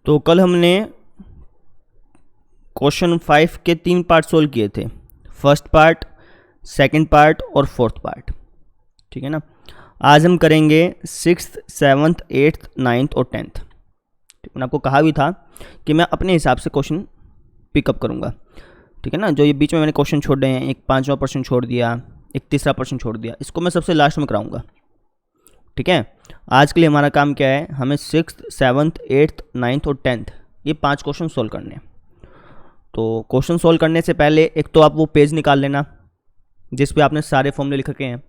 तो कल हमने क्वेश्चन 5 के 3 पार्ट सोल्व किए थे, फर्स्ट पार्ट, सेकंड पार्ट और फोर्थ पार्ट। ठीक है ना। आज हम करेंगे 6th, 7th, 8th, 9th और 10th। मैंने आपको कहा भी था कि मैं अपने हिसाब से क्वेश्चन पिकअप करूँगा। ठीक है ना। जो ये बीच में मैंने क्वेश्चन छोड़ रहे हैं, एक 5वां प्रश्न छोड़ दिया, एक तीसरा प्रश्न छोड़ दिया, इसको मैं सबसे लास्ट में कराऊंगा। ठीक है। आज के लिए हमारा काम क्या है, हमें 6th, 7th, 8th, 9th और 10th ये 5 क्वेश्चन सोल्व करने हैं। तो क्वेश्चन सोल्व करने से पहले एक तो आप वो पेज निकाल लेना जिस पे आपने सारे फॉर्मूले लिख रखे हैं।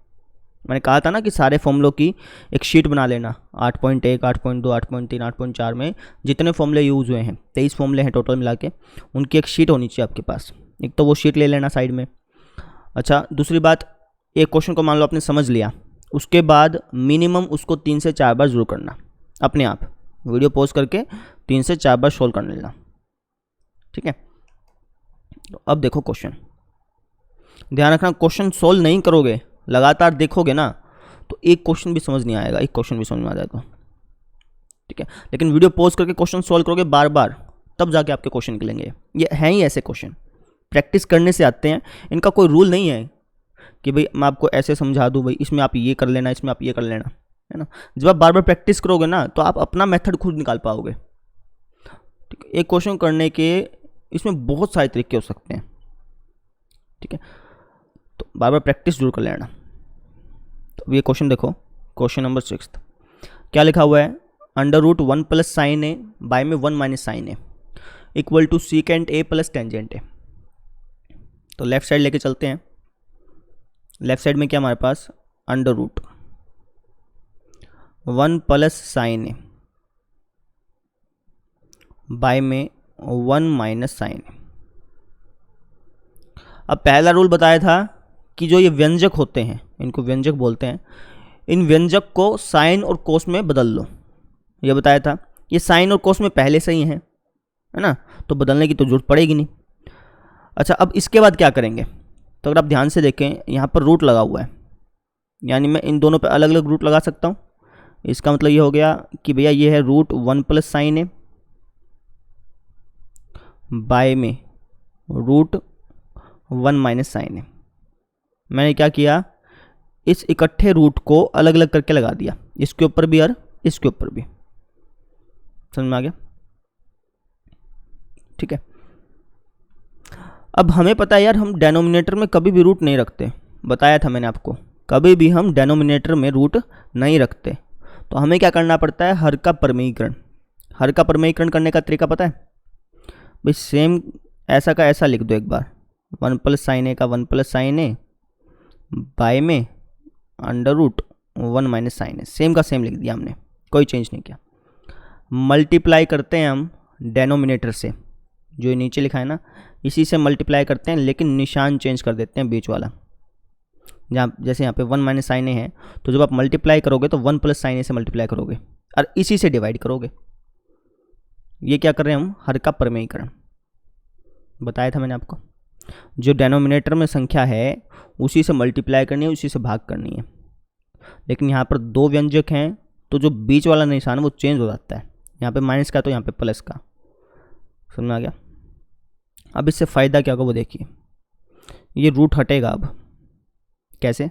मैंने कहा था ना कि सारे फॉर्मूलों की एक शीट बना लेना। 8.1, 8.2, 8.3, 8.4 में जितने फॉर्मूले यूज़ हुए हैं, 23 फॉर्मूले हैं टोटल मिला के, उनकी एक शीट होनी चाहिए आपके पास। एक तो वो शीट ले लेना साइड में। अच्छा, दूसरी बात, एक क्वेश्चन को मान लो आपने समझ लिया, उसके बाद मिनिमम उसको 3 से 4 बार जरूर करना अपने आप। वीडियो पॉज करके 3 से 4 बार सोल्व कर लेना। ठीक है। तो अब देखो क्वेश्चन, ध्यान रखना, क्वेश्चन सोल्व नहीं करोगे, लगातार देखोगे ना, तो एक क्वेश्चन भी समझ नहीं आएगा, एक क्वेश्चन भी समझ में आ जाएगा। ठीक है। लेकिन वीडियो पॉज करके क्वेश्चन सोल्व करोगे बार बार, तब जाके आपके क्वेश्चन निकलेंगे। ये हैं ही ऐसे क्वेश्चन, प्रैक्टिस करने से आते हैं। इनका कोई रूल नहीं है कि भाई मैं आपको ऐसे समझा दूं, भाई इसमें आप ये कर लेना, इसमें आप ये कर लेना, है ना। जब आप बार बार प्रैक्टिस करोगे ना, तो आप अपना मेथड खुद निकाल पाओगे। ठीक है। एक क्वेश्चन करने के इसमें बहुत सारे तरीके हो सकते हैं। ठीक है। तो बार बार प्रैक्टिस जरूर कर लेना। तो ये क्वेश्चन देखो, क्वेश्चन नंबर 6 क्या लिखा हुआ है, √1 + sin a बाय में 1 - sin a equal to secant a + tangent a। तो लेफ्ट साइड लेके चलते हैं। लेफ्ट साइड में क्या हमारे पास, √1 + sin a बाय में 1 - sin a। अब पहला रूल बताया था कि जो ये व्यंजक होते हैं, इनको व्यंजक बोलते हैं, इन व्यंजक को साइन और कोस में बदल लो। ये बताया था। ये साइन और कोस में पहले से ही है ना, तो बदलने की तो जरूरत पड़ेगी नहीं। अच्छा, अब इसके बाद क्या करेंगे, तो अगर आप ध्यान से देखें, यहाँ पर रूट लगा हुआ है, यानी मैं इन दोनों पर अलग अलग रूट लगा सकता हूँ। इसका मतलब ये हो गया कि भैया ये है √1 + sin a बाय में √1 - sin a। मैंने क्या किया, इस इकट्ठे रूट को अलग अलग करके लगा दिया, इसके ऊपर भी और इसके ऊपर भी। समझ में आ गया। ठीक है। अब हमें पता है यार, हम डेनोमिनेटर में कभी भी रूट नहीं रखते, बताया था मैंने आपको, कभी भी हम डेनोमिनेटर में रूट नहीं रखते। तो हमें क्या करना पड़ता है, हर का परमीकरण। हर का परमीकरण करने का तरीका पता है भाई, सेम ऐसा का ऐसा लिख दो एक बार, 1 + sin a का 1 + sin a बाय में √1 - sin a, सेम का सेम लिख दिया हमने, कोई चेंज नहीं किया। मल्टीप्लाई करते हैं हम डेनोमिनेटर से, जो नीचे लिखा है ना, इसी से मल्टीप्लाई करते हैं, लेकिन निशान चेंज कर देते हैं बीच वाला। जहाँ जैसे यहाँ पे 1 - sin a है, तो जब आप मल्टीप्लाई करोगे तो 1 + sin a से मल्टीप्लाई करोगे और इसी से डिवाइड करोगे। ये क्या कर रहे हैं हम, हर का परमेयीकरण। बताया था मैंने आपको, जो डेनोमिनेटर में संख्या है उसी से मल्टीप्लाई करनी है, उसी से भाग करनी है। लेकिन यहाँ पर 2 व्यंजक हैं, तो जो बीच वाला निशान है वो चेंज हो जाता है, यहाँ पे माइनस का तो यहाँ पे प्लस का। समझ में आ गया। अब इससे फ़ायदा क्या होगा वो देखिए, ये रूट हटेगा। अब कैसे,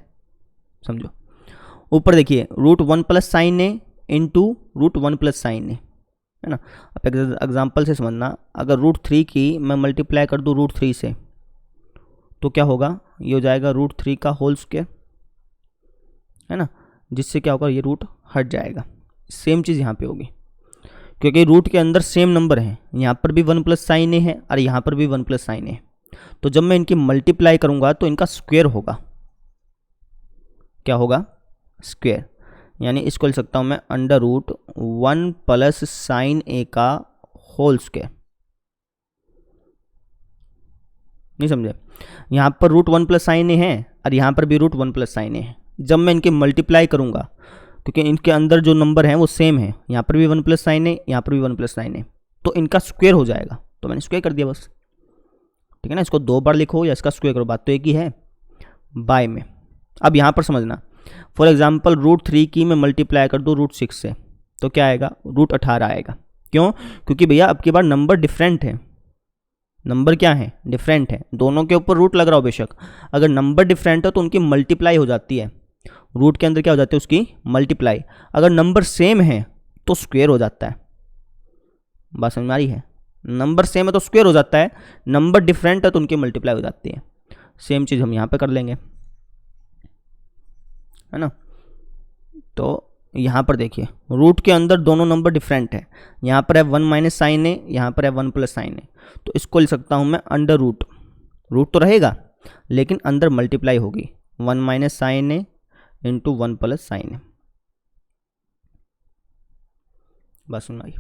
समझो। ऊपर देखिए, √1 + sin a into √1 + sin a, है ना। अब एग्जाम्पल से समझना, अगर √3 की मैं मल्टीप्लाई कर दूँ √3 से, तो क्या होगा, ये हो जाएगा √3 का होल स्क्वायर, है ना, जिससे क्या होगा, ये रूट हट जाएगा। सेम चीज़ यहाँ पे होगी, क्योंकि रूट के अंदर सेम नंबर है, यहाँ पर भी 1 + sin a है और यहाँ पर भी 1 + sin a है। तो जब मैं इनकी मल्टीप्लाई करूँगा तो इनका स्क्वायर होगा। क्या होगा, स्क्वायर। यानी इसको लिख सकता हूँ मैं √1 + sin a का होल स्क्वायर। नहीं समझे, यहाँ पर √1 + sin a है और यहाँ पर भी √1 + sin a है। जब मैं इनकी मल्टीप्लाई करूँगा, क्योंकि इनके अंदर जो नंबर हैं वो सेम है, यहाँ पर भी 1 + sin a, यहाँ पर भी 1 + sin a, तो इनका स्क्वायर हो जाएगा। तो मैंने स्क्वायर कर दिया बस। ठीक है ना। इसको 2 बार लिखो या इसका स्क्वायर करो, बात तो एक ही है। बाय में, अब यहाँ पर समझना, फॉर एग्जाम्पल √3 की मैं मल्टीप्लाई कर दूँ √6 से, तो क्या आएगा, √18 आएगा। क्यों? क्योंकि भैया अब की बार नंबर डिफरेंट है, नंबर क्या है, डिफरेंट है। दोनों के ऊपर रूट लग रहा हो बेशक, अगर नंबर डिफरेंट हो तो उनकी मल्टीप्लाई हो जाती है, रूट के अंदर क्या हो जाती है उसकी मल्टीप्लाई। अगर नंबर सेम है तो स्क्वेयर हो जाता है। बात समझ में आ रही है? नंबर सेम है तो स्क्वेयर हो जाता है, नंबर डिफरेंट है तो उनकी मल्टीप्लाई हो जाती है। सेम चीज़ हम यहाँ पे कर लेंगे, है ना। तो यहाँ पर देखिए रूट के अंदर दोनों नंबर डिफरेंट है, यहाँ पर है 1 माइनस साइन ए, यहाँ पर है 1 प्लस साइन ए। तो इसको लिख सकता हूँ मैं अंडर रूट, रूट तो रहेगा लेकिन अंदर मल्टीप्लाई होगी, 1 minus sine A into 1 plus sine ए। बस सुन आई।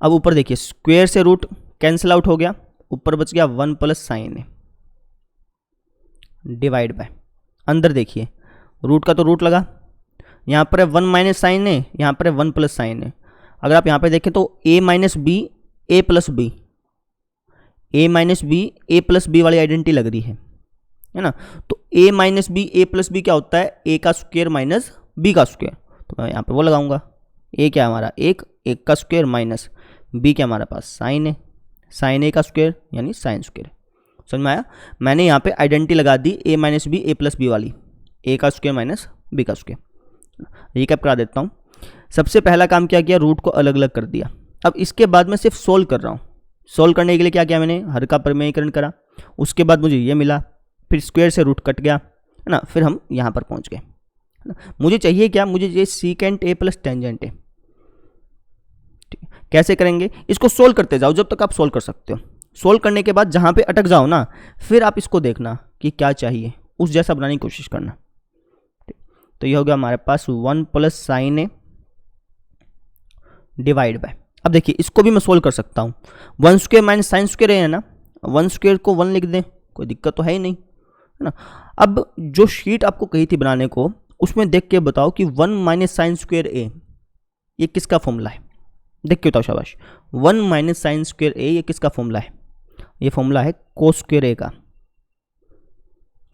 अब ऊपर देखिए स्क्वेयर से रूट कैंसिल आउट हो गया, ऊपर बच गया 1 plus sine A divide by, अंदर देखिए रूट का तो रूट लगा, यहाँ पर है 1 माइनस साइन ए, यहाँ पर है 1 प्लस साइन ए। अगर आप यहाँ पे देखें तो a minus B A plus B, A minus B A plus B वाली आइडेंटिटी लग रही है ना। तो a minus B A plus B क्या होता है, a का स्क्वेयर माइनस b का स्क्वेयर। तो मैं यहाँ पर वो लगाऊंगा, a क्या हमारा एक का स्क्वेयर माइनस b क्या हमारे पास साइन है, साइन a का स्क्वेयर यानी साइन स्क्वेयर। समझ में आया? मैंने यहाँ पे आइडेंटिटी लगा दी a minus B A plus B वाली, a का स्क्वेयर माइनस b का स्क्वेयर। रिकैप करा देता हूँ। सबसे पहला काम क्या किया, रूट को अलग अलग कर दिया। अब इसके बाद मैं सिर्फ सोल्व कर रहा हूँ। सोल्व करने के लिए क्या किया मैंने, हर का परिमेयीकरण करा, उसके बाद मुझे ये मिला, फिर स्क्वायर से रूट कट गया, है ना, फिर हम यहाँ पर पहुँच गए, है ना। मुझे चाहिए क्या, मुझे ये सीकेंट ए प्लस टेंजेंट ए। कैसे करेंगे, इसको सोल्व करते जाओ जब तक आप सोल्व कर सकते हो। सोल्व करने के बाद जहाँ पे अटक जाओ ना, फिर आप इसको देखना कि क्या चाहिए, उस जैसा बनाने की कोशिश करना। तो ये हो गया हमारे पास 1 plus sine A divide by. अब देखिए इसको भी मैं सोल्व कर सकता हूँ, 1 स्क्वेयर माइनस साइन स्क्वेयर है ना, 1 स्क्वेयर को 1 लिख दें, कोई दिक्कत तो है ही नहीं, है ना। अब जो शीट आपको कही थी बनाने को, उसमें देख के बताओ कि 1 माइनस साइन स्क्वेयर ए ये किसका फॉर्मूला है, देख के बताओ शाबाश। 1 माइनस साइन स्क्वेयर ए ये किसका फॉर्मूला है, ये फॉर्मूला है कोस स्क्वेयर ए का।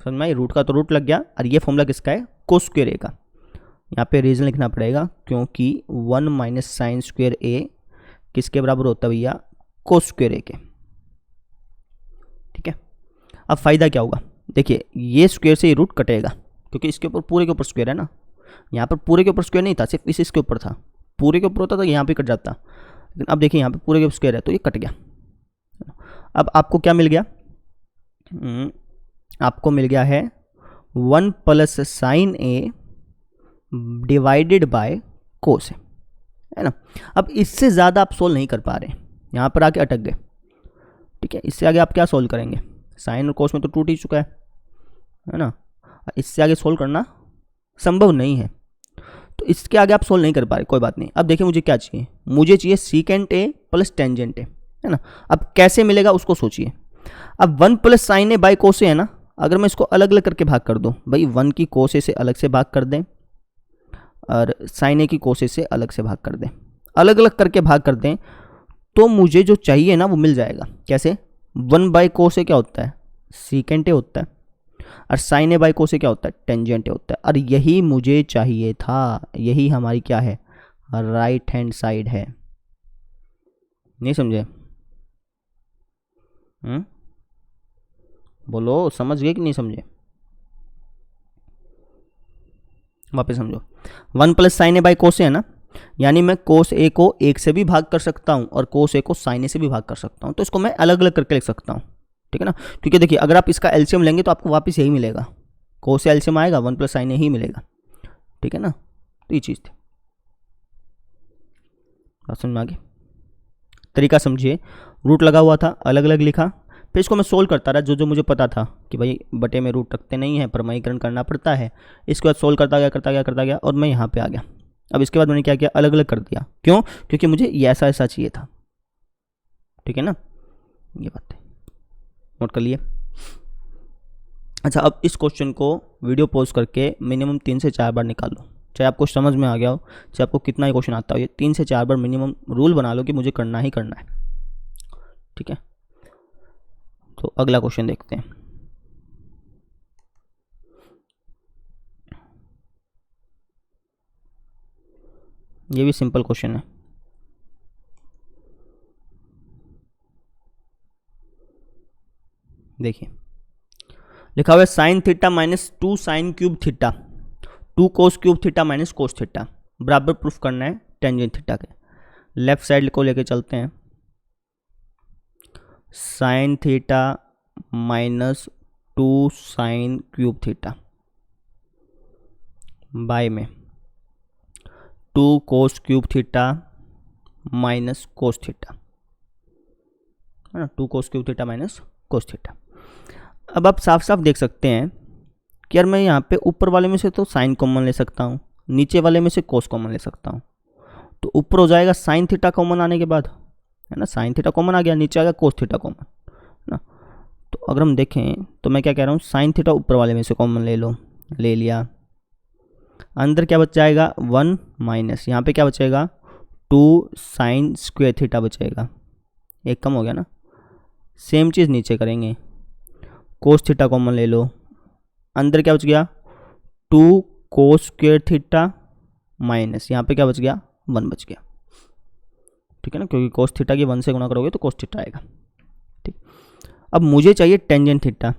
समझ में आई, रूट का तो रूट लग गया, और ये फॉर्मूला किसका है, कोस स्क्वेयर ए का। यहाँ पे रीजन लिखना पड़ेगा क्योंकि 1 माइनस साइन स्क्वेयर ए किसके बराबर होता है भैया, कोस स्क्वेयर ए के। ठीक है, अब फायदा क्या होगा, देखिए ये स्क्वेयर से ये रूट कटेगा क्योंकि इसके ऊपर पूरे के ऊपर स्क्वेयर है ना, यहाँ पर पूरे के ऊपर स्क्वेयर नहीं था, सिर्फ इसके ऊपर था, पूरे के ऊपर होता तो यहाँ पे कट जाता, लेकिन अब देखिए यहाँ पे पूरे के ऊपर स्क्वेयर है तो ये कट गया। अब आपको क्या मिल गया, आपको मिल गया है 1 plus sine A divided by cos, है ना। अब इससे ज़्यादा आप सोल्व नहीं कर पा रहे, यहाँ पर आके अटक गए। ठीक है, इससे आगे आप क्या सोल्व करेंगे, साइन और कोस में तो टूट ही चुका है ना, इससे आगे सोल्व करना संभव नहीं है, तो इसके आगे आप सोल्व नहीं कर पा रहे, कोई बात नहीं। अब देखिए मुझे क्या चाहिए, मुझे चाहिए secant A plus tangent A, है ना। अब कैसे मिलेगा उसको सोचिए। अब 1 plus sine A by cos A है ना, अगर मैं इसको अलग अलग करके भाग कर दूँ, भाई 1 की कोस ए से अलग से भाग कर दें और साइन ए की कोस ए से अलग से भाग कर दें, अलग अलग करके भाग कर दें, तो मुझे जो चाहिए ना वो मिल जाएगा। कैसे, 1 बाई कोस ए क्या होता है, सीकेंट ए होता है, और साइन ए बाई कोस ए क्या होता है, टेंजेंट ए होता है। और यही मुझे चाहिए था, यही हमारी क्या है, राइट हैंड साइड है। नहीं समझे? बोलो, समझ गए कि नहीं समझे? वापस समझो, 1 plus sine A by cos A है ना, यानी मैं कोस ए को 1 से भी भाग कर सकता हूँ और कोस ए को साइन ए से भी भाग कर सकता हूँ, तो इसको मैं अलग अलग करके लिख सकता हूँ। ठीक है ना, क्योंकि देखिए अगर आप इसका एलसीएम लेंगे तो आपको वापस यही मिलेगा, कोस से एलसीएम आएगा 1 प्लस साइन ए ही मिलेगा। ठीक है ना, तो ये चीज़ थी, बात समझ में आ गई। तरीका समझिए, रूट लगा हुआ था, अलग अलग लिखा, फिर इसको मैं सोल्व करता रहा, जो जो मुझे पता था कि भाई बटे में रूट रखते नहीं हैं, परिमेयीकरण करना पड़ता है। इसके बाद सोल्व करता गया और मैं यहाँ पे आ गया। अब इसके बाद मैंने क्या किया, अलग अलग कर दिया, क्यों, क्योंकि मुझे ये ऐसा ऐसा चाहिए था। ठीक है ना, ये बात है, नोट कर लिए। अच्छा, अब इस क्वेश्चन को वीडियो पॉज करके मिनिमम 3 से 4 बार निकालो, चाहे आपको समझ में आ गया हो, चाहे आपको कितना ही क्वेश्चन आता हो, ये 3 से 4 बार मिनिमम रूल बना लो कि मुझे करना ही करना है। ठीक है, तो अगला क्वेश्चन देखते हैं। ये भी सिंपल क्वेश्चन है। देखिए लिखा हुआ है sine theta minus 2 sine cube theta 2 cos cube theta minus cos theta बराबर प्रूफ करना है टेंजेंट थीटा के। लेफ्ट साइड को लेके चलते हैं। Sine theta minus 2 sine cube theta by में 2 cos cube theta minus cos theta, है ना, 2 cos cube theta minus cos theta. अब आप साफ साफ देख सकते हैं कि यार मैं यहाँ पे ऊपर वाले में से तो साइन कॉमन ले सकता हूँ, नीचे वाले में से कोस कॉमन ले सकता हूँ। तो ऊपर हो जाएगा साइन थीटा कॉमन आने के बाद, है ना, साइन थीटा कॉमन आ गया, नीचे आ गया कोस थीटा कॉमन, है ना। तो अगर हम देखें तो मैं क्या कह रहा हूँ, साइन थीटा ऊपर वाले में से कॉमन ले लो, ले लिया। अंदर क्या बच जाएगा 1 माइनस यहाँ पे क्या बचेगा 2 साइन स्क्वायर थीटा बचेगा, एक कम हो गया ना। सेम चीज़ नीचे करेंगे, कोस थीटा कॉमन ले लो, अंदर क्या बच गया 2 कोस स्क्वायर थीटा माइनस यहाँ पे क्या बच गया 1 बच गया, ठीक है ना, क्योंकि कोस थीटा की 1 से गुणा करोगे तो कोस थीटा आएगा, ठीक। अब मुझे चाहिए टेंजेंट थीटा।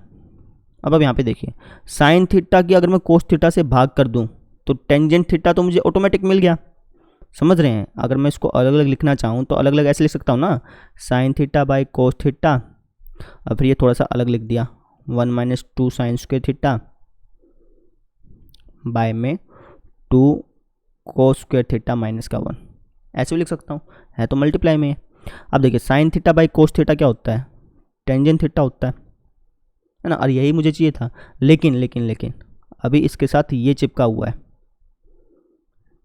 अब यहाँ पे देखिए साइन थीटा की अगर मैं कोस थीटा से भाग कर दूं तो टेंजेंट थीटा तो मुझे ऑटोमेटिक मिल गया, समझ रहे हैं। अगर मैं इसको अलग अलग लिखना चाहूँ तो अलग अलग ऐसे लिख सकता हूँ ना, sine theta by cos theta, अब फिर ये थोड़ा सा अलग लिख दिया 1 minus 2 sine square theta by में 2 कोस स्क्वायर थीटा माइनस का 1, ऐसे भी लिख सकता हूँ, है तो मल्टीप्लाई में। अब देखिए sine theta by cos theta क्या होता है, टेंजेंट थीटा होता है ना, और यही मुझे चाहिए था। लेकिन लेकिन लेकिन अभी इसके साथ ये चिपका हुआ है,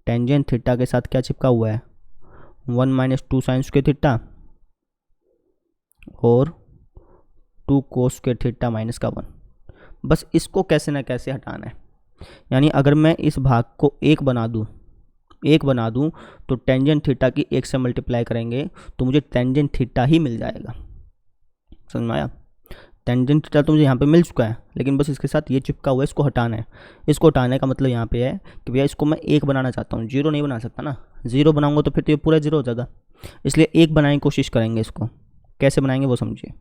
टेंजेंट थीटा के साथ क्या चिपका हुआ है 1 माइनस 2 साइन स्क्वायर थीटा और 2 कोस स्क्वायर थीटा माइनस का 1। बस इसको कैसे ना कैसे हटाना है, यानी अगर मैं इस भाग को 1 बना दूं तो टेंजेंट थीटा की 1 से मल्टीप्लाई करेंगे तो मुझे टेंजेंट थीटा ही मिल जाएगा, समझ में आया। टेंजेंट थीटा तो मुझे यहाँ पे मिल चुका है, लेकिन बस इसके साथ ये चिपका हुआ है, इसको हटाना है। इसको हटाने का मतलब यहाँ पे है कि भैया इसको मैं 1 बनाना चाहता हूँ, 0 नहीं बना सकता ना, 0 बनाऊंगा तो फिर तो ये पूरा 0 हो जाएगा, इसलिए 1 बनाने की कोशिश करेंगे। इसको कैसे बनाएंगे वो समझिए।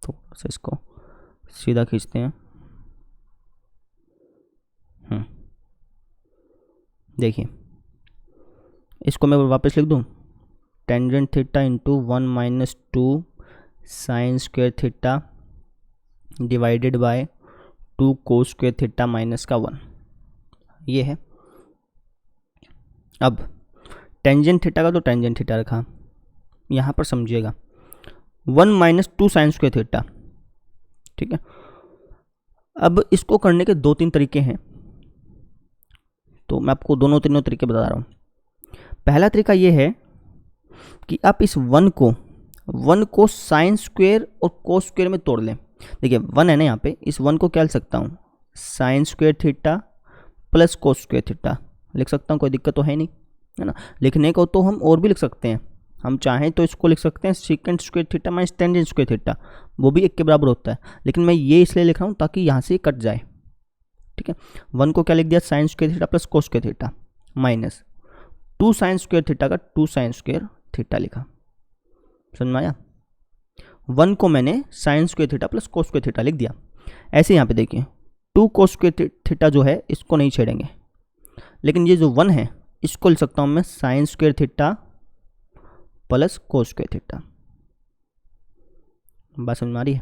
थोड़ा सा इसको सीधा खींचते हैं, देखिए इसको मैं वापस लिख दूँ, tangent theta into 1 minus 2 sine square theta divided by 2 cos square theta minus का 1, ये है। अब टेंजेंट थीटा का तो टेंजेंट थीटा रखा, यहाँ पर समझिएगा 1 माइनस 2 साइन स्क्वायर थीटा, ठीक है। अब इसको करने के 2-3 तरीके हैं, तो मैं आपको तीनों तरीके बता रहा हूँ। पहला तरीका ये है कि आप इस 1 को साइन स्क्वायर और कोस स्क्वायर में तोड़ लें। देखिए 1 है ना यहाँ पे, इस 1 को क्या लिख सकता हूँ sine square theta plus cos square theta लिख सकता हूँ, कोई दिक्कत तो है नहीं, है ना। लिखने को तो हम और भी लिख सकते हैं, हम चाहें तो इसको लिख सकते हैं secant square theta minus tangent square theta, वो भी 1 के बराबर होता है, लेकिन मैं ये इसलिए लिख रहा हूँ ताकि यहाँ से कट जाए, ठीक है। 1 को क्या लिख दिया sine square theta plus cos square theta minus 2 sine square theta का 2 साइन स्क्वायर थीटा लिखा, समझ में आया। 1 को मैंने sine square theta plus cos square theta लिख दिया। ऐसे यहाँ पे देखिए 2 कोस स्क्वायर थीटा जो है इसको नहीं छेड़ेंगे, लेकिन ये जो 1 है इसको लिख सकता हूँ मैं sine square theta plus cos square theta, बात समझ में आ रही है।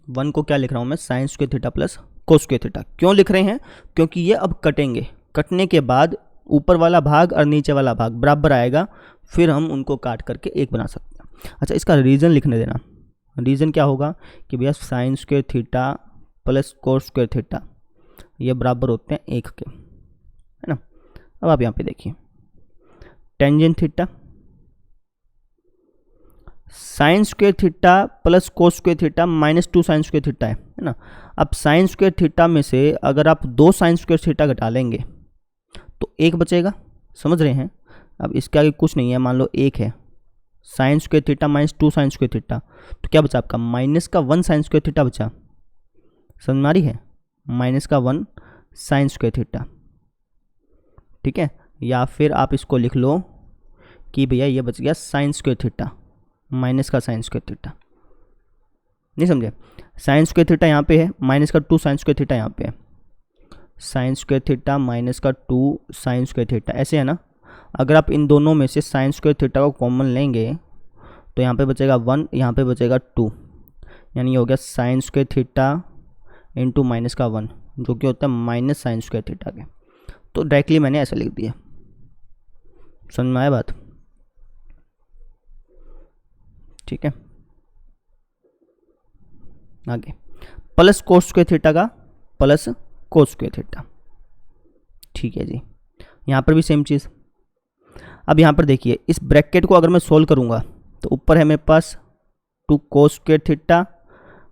1 को क्या लिख रहा हूँ मैं sine square theta plus cos square theta, क्यों लिख रहे हैं, क्योंकि ये अब कटेंगे, कटने के बाद ऊपर वाला भाग और नीचे वाला भाग बराबर आएगा, फिर हम उनको काट करके 1 बना सकते हैं। अच्छा इसका रीज़न लिखने देना, रीज़न क्या होगा कि भैया sine square theta plus cos square theta ये बराबर होते हैं 1 के, है ना। अब आप यहाँ पे देखिए tangent theta sine square theta plus cos square theta minus 2 sine square theta है ना। अब साइन स्क्वायर थीटा में से अगर आप 2 साइन स्क्वायर थीटा घटा लेंगे तो 1 बचेगा, समझ रहे हैं। अब इसके आगे कुछ नहीं है, मान लो 1 है, sine square theta minus 2 sine square theta, तो क्या बचा आपका माइनस का 1 साइन स्क्वायर थीटा बचा, समझ में आ रही है, माइनस का 1 साइन स्क्वायर थीटा, ठीक है। या फिर आप इसको लिख लो कि भैया ये बच गया साइन स्क्वायर थीटा माइनस का साइन स्क्वायर थीटा। नहीं समझे? साइन स्क्वायर थीटा यहाँ पे है, माइनस का 2 साइन स्क्वायर थीटा यहाँ पे है, साइन स्क्वायर थीटा माइनस का 2 साइन स्क्वायर थीटा, ऐसे है ना। अगर आप इन दोनों में से साइन स्क्वायर थीटा को कॉमन लेंगे तो यहाँ पे बचेगा 1, यहाँ पे बचेगा 2, यानी ये हो गया sine square theta into minus का 1, जो कि होता है माइनस साइन स्क्वायर थीटा के। तो डायरेक्टली मैंने ऐसा लिख दिया। समझ में आया बात? ठीक है, आगे प्लस कोस स्क्वायर थीटा का प्लस कोस स्क्वायर थीटा। ठीक है जी, यहाँ पर भी सेम चीज़। अब यहाँ पर देखिए, इस ब्रैकेट को अगर मैं सोल्व करूँगा तो ऊपर है मेरे पास 2 कोस स्क्वायर थीटा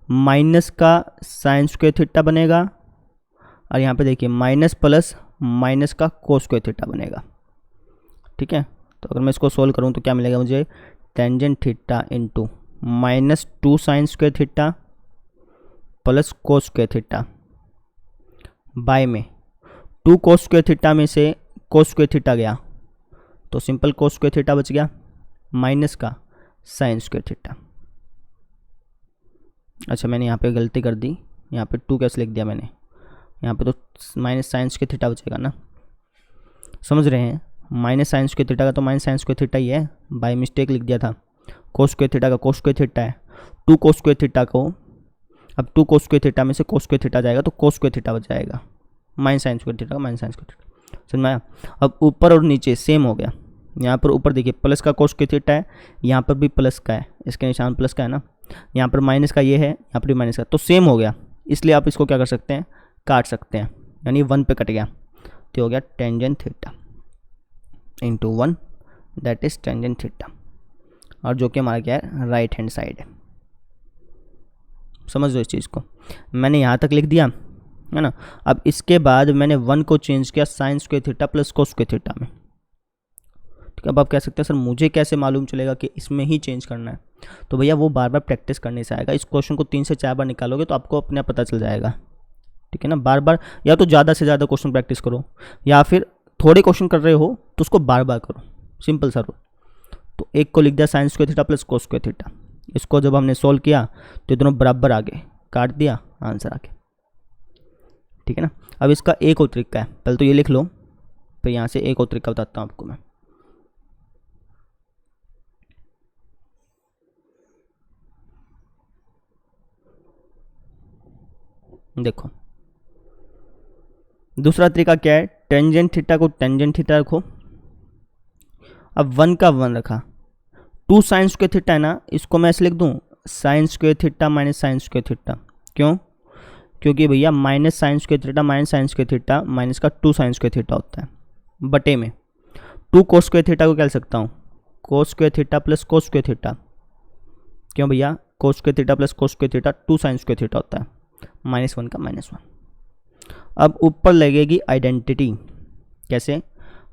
माइनस का साइन स्क्वायर थीटा बनेगा, और यहाँ पे देखिए माइनस प्लस माइनस का कोस स्क्वायर थीटा बनेगा। ठीक है, तो अगर मैं इसको सोल्व करूँ तो क्या मिलेगा मुझे, tangent theta into minus 2 sine square theta plus cos square theta by में 2 कोस स्क्वायर थीटा में से कोस स्क्वायर थीटा गया तो सिंपल कोस स्क्वायर थीटा बच गया माइनस का साइन स्क्वायर थीटा। अच्छा, मैंने यहाँ पे गलती कर दी, यहाँ पे 2 कैसे लिख दिया मैंने, यहाँ पे तो माइनस साइन स्क्वायर थीटा बचेगा ना। समझ रहे हैं? माइनस साइन स्क्वायर थीटा का तो माइनस साइन स्क्वायर थीटा ही है, बाय मिस्टेक लिख दिया था। कोस स्क्वायर थीटा का कोस स्क्वायर थीटा है, 2 कोस स्क्वायर थीटा को, अब 2 कोस स्क्वायर थीटा में से कोस स्क्वायर थीटा जाएगा तो कोस स्क्वायर थीटा बच जाएगा, माइनस साइन स्क्वायर थीटा का माइनस साइन स्क्वायर थीटा। समझ में आया? अब ऊपर और नीचे सेम हो गया। यहाँ पर ऊपर देखिए प्लस का कोस स्क्वायर थीटा है, यहाँ पर भी प्लस का है, इसके निशान प्लस का है ना, यहाँ पर माइनस का ये है, यहाँ पर भी माइनस का, तो सेम हो गया। इसलिए आप इसको क्या कर सकते हैं, काट सकते हैं, यानी 1 पे कट गया तो हो गया tangent theta into 1, that is tangent theta, और जो कि हमारा क्या है, राइट हैंड साइड है। समझ लो इस चीज़ को, मैंने यहाँ तक लिख दिया है ना। अब इसके बाद मैंने 1 को चेंज किया sine square theta plus cos square theta में। ठीक है, अब आप कह सकते हैं सर मुझे कैसे मालूम चलेगा कि इसमें ही चेंज करना है, तो भैया वो बार बार प्रैक्टिस करने से आएगा। इस क्वेश्चन को 3 से 4 बार निकालोगे तो आपको अपने आप पता चल जाएगा। ठीक है ना, बार बार, या तो ज़्यादा से ज़्यादा क्वेश्चन प्रैक्टिस करो, या फिर थोड़े क्वेश्चन कर रहे हो तो उसको बार बार करो, सिंपल सा रूल। तो एक को लिख दिया sine square theta plus cos square theta, इसको जब हमने सोल्व किया तो दोनों बराबर आ गए, काट दिया, आंसर आ गया। ठीक है ना। अब इसका एक और तरीका है, पहले तो ये लिख लो, फिर यहाँ से एक और तरीका बताता हूँ आपको मैं। देखो दूसरा तरीका क्या है, टेंजेंट थीटा को टेंजेंट थीटा रखो, अब 1 का 1 रखा, 2 साइन स्क्वायर थीटा है ना, इसको मैं ऐसे लिख दूँ sine square theta minus sine square theta. क्यों? क्योंकि भैया minus sine square theta minus sine square theta minus का 2 साइन स्क्वायर थीटा होता है, बटे में 2 कोस स्क्वायर थीटा को क्या लिख सकता हूँ, cos square theta plus cos square theta. क्यों भैया, cos square theta plus cos square theta 2 sine square theta होता है, -1 का -1। अब ऊपर लगेगी आइडेंटिटी, कैसे,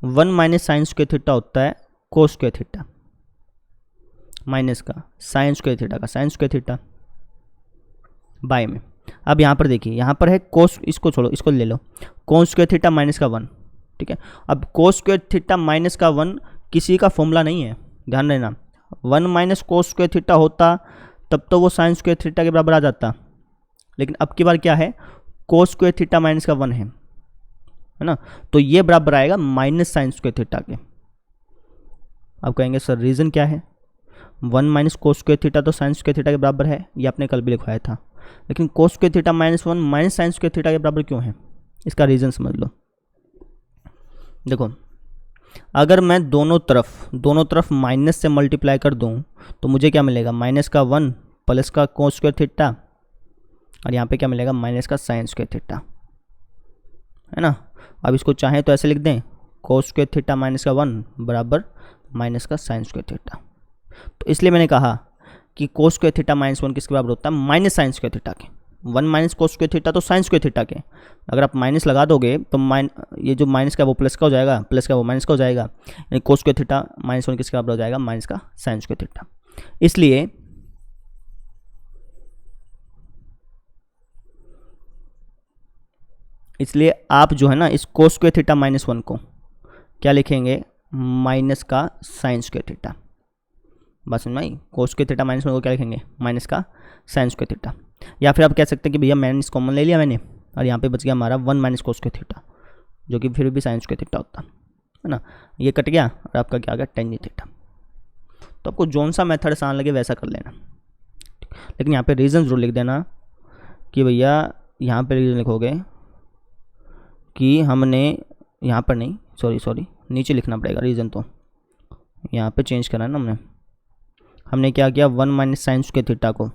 1 माइनस साइन स्क्वायर थीटा होता है कोस स्क्वायर थीटा, माइनस का साइन स्क्वायर थीटा का साइन स्क्वायर थीटा बाय में। अब यहाँ पर देखिए, यहाँ पर है कोस, इसको छोड़ो, इसको ले लो, कोस स्क्वायर थीटा माइनस का 1। ठीक है, अब कोस स्क्वायर थीटा माइनस का 1 किसी का फॉर्मूला नहीं है, ध्यान देना। 1 माइनस कोस स्क्वायर थीटा होता तब तो वो साइन स्क्वायर थीटा के बराबर आ जाता, लेकिन अब की बार क्या है, कोस स्क्वायर थीटा माइनस का 1 है ना, तो ये बराबर आएगा माइनस साइन स्क्वायर थीटा के। अब कहेंगे सर रीज़न क्या है, 1 माइनस कोस स्क्वायर थीटा तो साइन स्क्वायर थीटा के बराबर है, ये आपने कल भी लिखवाया था, लेकिन cos square theta -1 minus sine square theta के बराबर क्यों है, इसका रीज़न समझ लो। देखो, अगर मैं दोनों तरफ माइनस से मल्टीप्लाई कर दूं तो मुझे क्या मिलेगा, माइनस का 1 प्लस का कोस स्क्वायर थीटा, और यहाँ पे क्या मिलेगा, माइनस का साइन स्क्वायर थीटा, है ना। अब इसको चाहें तो ऐसे लिख दें, कोस स्क्वायर थीटा माइनस का 1 बराबर माइनस का साइन स्क्वायर थीटा। तो इसलिए मैंने कहा कि कोस स्क्वायर थीटा -1 किसके बराबर होता है, माइनस साइन स्क्वायर थीटा के। 1 माइनस कोस स्क्वायर थीटा तो साइन स्क्वायर थीटा के, अगर आप माइनस लगा दोगे तो ये जो माइनस का वो प्लस का हो जाएगा, प्लस का वो माइनस का हो जाएगा, यानी कोस स्क्वायर थीटा -1 किसके बराबर हो जाएगा, माइनस का साइन स्क्वायर थीटा। इसलिए आप जो है ना, इस कोस स्क्वायर थीटा -1 को क्या लिखेंगे, माइनस का साइन स्क्वायर थीटा। बस समझ में आई। कोस स्क्वायर थीटा माइनस में वो क्या लिखेंगे, माइनस का साइन स्क्वायर थीटा। या फिर आप कह सकते हैं कि भैया माइनस कॉमन ले लिया मैंने और यहाँ पे बच गया हमारा 1 माइनस कोस स्क्वायर थीटा, जो कि फिर भी साइन स्क्वायर थीटा होता है ना। ये कट गया और आपका क्या आ गया, टेन थीटा। तो आपको जौन सा मेथड आसान लगे वैसा कर लेना, लेकिन यहाँ पे रीज़न जरूर लिख देना कि भैया यहाँ पे रीज़न लिखोगे कि हमने यहाँ पर नहीं, सॉरी नीचे लिखना पड़ेगा रीज़न। तो यहाँ पे चेंज करना है ना हमने क्या किया, 1 माइनस साइन स्क्वायर थीटा को,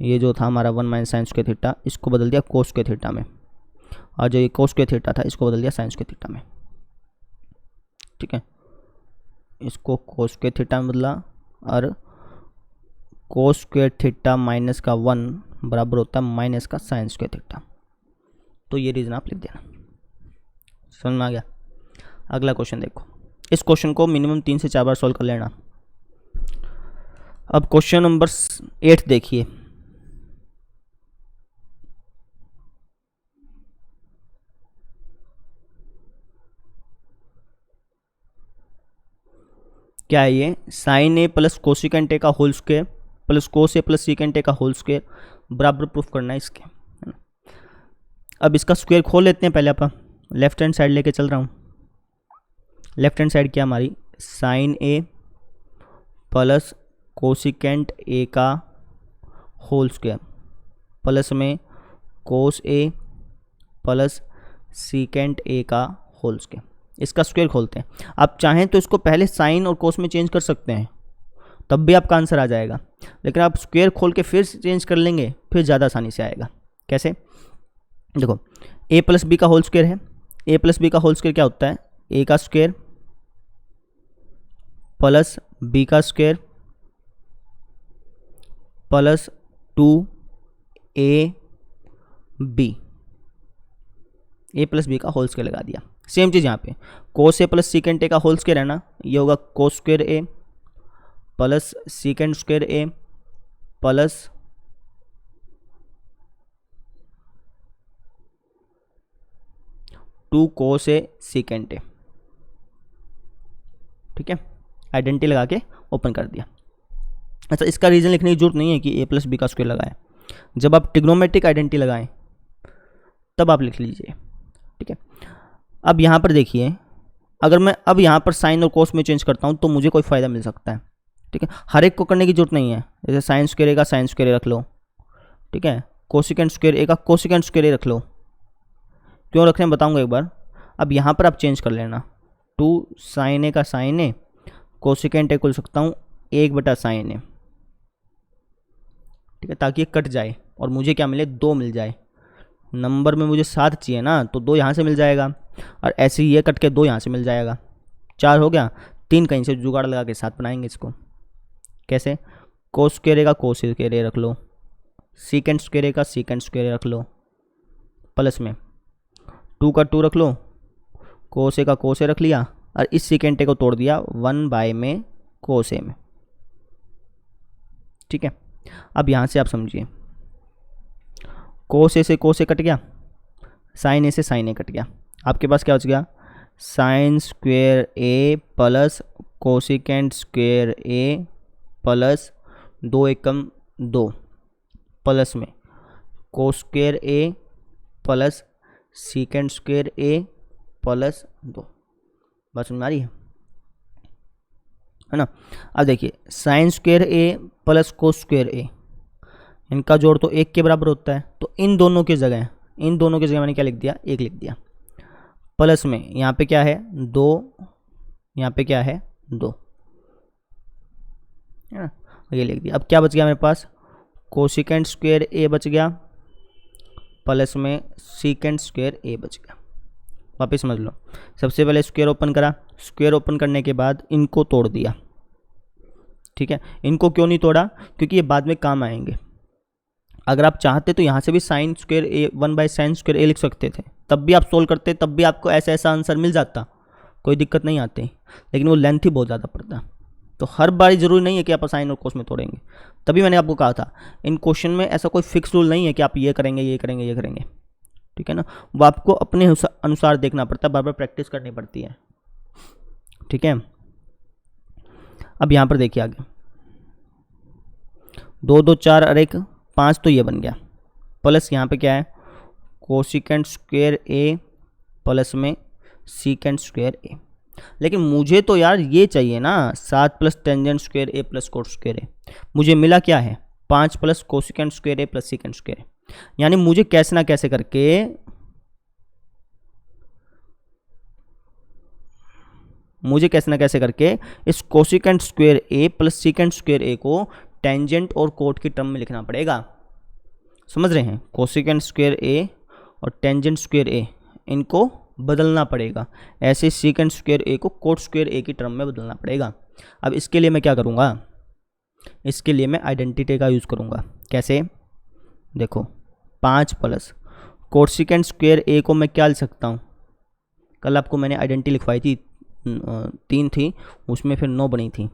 ये जो था हमारा 1 माइनस साइन स्क्वायर थीटा, इसको बदल दिया कोस स्क्वायर थीटा में, और जो ये कोस स्क्वायर थीटा था इसको बदल दिया साइन स्क्वायर थीटा में। ठीक है, इसको कोस स्क्वायर थीटा में बदला और कोस स्क्वायर थीटा माइनस का 1 बराबर होता है माइनस का साइन स्क्वायर थीटा। तो ये रीज़न आप लिख देना। समझ में आ गया। अगला क्वेश्चन देखो, इस क्वेश्चन को मिनिमम 3 से 4 बार सॉल्व कर लेना। अब क्वेश्चन नंबर 8 देखिए। क्या है ये, sine A plus cosecant A का whole square plus cos A plus secant A का होल स्क्वायर बराबर प्रूफ करना है इसके, है ना। अब इसका स्क्वायर खोल लेते हैं पहले। आप लेफ्ट हैंड साइड लेके चल रहा हूँ। लेफ्ट हैंड साइड क्या हमारी, sine A plus cosecant A का होल स्क्वायर प्लस में कोस ए प्लस सीकेंट ए का होल स्क्वायर, इसका स्क्वायर खोलते हैं। आप चाहें तो इसको पहले साइन और कोस में चेंज कर सकते हैं, तब भी आपका आंसर आ जाएगा, लेकिन आप स्क्वायर खोल के फिर चेंज कर लेंगे, फिर ज़्यादा आसानी से आएगा। कैसे, देखो a प्लस बी का होल स्क्वायर है। a प्लस बी का होल स्क्वायर क्या होता है, a का स्क्वायर प्लस b का square plus 2ab, a plus B का होल स्क्वायर लगा दिया। सेम चीज़ यहाँ पे कोस ए प्लस सीकेंट ए का होल स्क्वायर है ना, ये होगा कोस square A plus secant square A plus 2 cos A secant A. ठीक है, आइडेंटिटी लगा के ओपन कर दिया। अच्छा, इसका रीज़न लिखने की जरूरत नहीं है कि a प्लस बी का स्क्वायर लगाएं। जब आप ट्रिग्नोमेट्रिक आइडेंटिटी लगाएं तब आप लिख लीजिए। ठीक है, अब यहाँ पर देखिए, अगर मैं अब यहाँ पर साइन और कोस में चेंज करता हूँ तो मुझे कोई फ़ायदा मिल सकता है। ठीक है, हर एक को करने की जरूरत नहीं है। जैसे साइन स्क्वायर ए का साइन स्क्वायर ए रख लो, ठीक है, कोसिकेंट स्क्वायर ए का कोसिकेंट स्क्वायर ए रख लो। क्यों रख रहे हैं बताऊँगा एक बार। अब यहाँ पर आप चेंज कर लेना, 2 साइन ए का साइन ए, कोसिकेंट ए को लिख सकता हूँ 1/साइन ए। ठीक है, ताकि ये कट जाए और मुझे क्या मिले, 2 मिल जाए। नंबर में मुझे 7 चाहिए ना, तो 2 यहाँ से मिल जाएगा, और ऐसे ही ये कट के 2 यहाँ से मिल जाएगा, 4 हो गया। 3 कहीं से जुगाड़ लगा के 7 बनाएंगे इसको। कैसे, कोस स्क्वायर ए का कोस स्क्वायर ए रख लो, सीकेंट स्क्वायर ए का सीकेंट स्क्वायर ए रख लो, प्लस में 2 का 2 रख लो, कोस ए का कोस ए रख लिया, और इस सीकेंट ए को तोड़ दिया 1 में कोस ए में। ठीक है, अब यहाँ से आप समझिए, कोस ए से कोस ए कट गया, साइन ए से साइन ए कट गया, आपके पास क्या बच गया, sign square A plus cosecant square A plus 2 Ekam 2 plus में कोस square A plus secant square A plus 2। बस समझ आ रही है ना। अब देखिए, sign square A plus cos square ए, इनका जोड़ तो 1 के बराबर होता है, तो इन दोनों की जगह मैंने क्या लिख दिया, 1 लिख दिया। प्लस में यहाँ पे क्या है 2, यहाँ पे क्या है 2, है ना, ये लिख दिया। अब क्या बच गया मेरे पास, कोसिकेंट स्क्वायर ए बच गया प्लस में सीकेंट स्क्वायर ए बच गया। वापस समझ लो, सबसे पहले स्क्वायर ओपन करा, स्क्वायर ओपन करने के बाद इनको तोड़ दिया। ठीक है, इनको क्यों नहीं तोड़ा, क्योंकि ये बाद में काम आएंगे। अगर आप चाहते तो यहाँ से भी साइन स्क्वायर ए 1/साइन स्क्वायर ए लिख सकते थे, तब भी आप सोल्व करते, तब भी आपको ऐसा आंसर मिल जाता, कोई दिक्कत नहीं आती, लेकिन वो लेंथ ही बहुत ज़्यादा पड़ता। तो हर बार ज़रूरी नहीं है कि आप साइन और कोस में तोड़ेंगे। तभी मैंने आपको कहा था, इन क्वेश्चन में ऐसा कोई फिक्स रूल नहीं है कि आप ये करेंगे ये करेंगे ये करेंगे। ठीक है ना, वो आपको अपने अनुसार देखना पड़ता है, बार बार प्रैक्टिस करनी पड़ती है। ठीक है। अब यहाँ पर देखिए आगे 2 2 4 और 1 5, तो ये बन गया। प्लस यहाँ पे क्या है, कोसिकेंट स्क्वायर ए प्लस में सीकेंट स्क्वायर ए। लेकिन मुझे तो यार ये चाहिए ना 7 plus tangent square A plus coat square ए। मुझे मिला क्या है 5 plus cosecant square A plus secant square ए। यानी मुझे कैसे ना कैसे करके इस cosecant square A plus secant square ए को टेंजेंट और कोट की टर्म में लिखना पड़ेगा। समझ रहे हैं, कोसिकेंट स्क्वायर ए और टेंजेंट स्क्वायर ए इनको बदलना पड़ेगा। ऐसे सीकेंट स्क्वायर ए को कोट स्क्वायर ए की टर्म में बदलना पड़ेगा। अब इसके लिए मैं क्या करूँगा, इसके लिए मैं आइडेंटिटी का यूज़ करूँगा। कैसे, देखो 5 प्लस कोसिकेंट स्क्वायर ए को मैं क्या लिख सकता हूँ, कल आपको मैंने आइडेंटिटी लिखवाई थी 3 थी, उसमें फिर 9 बनी थी।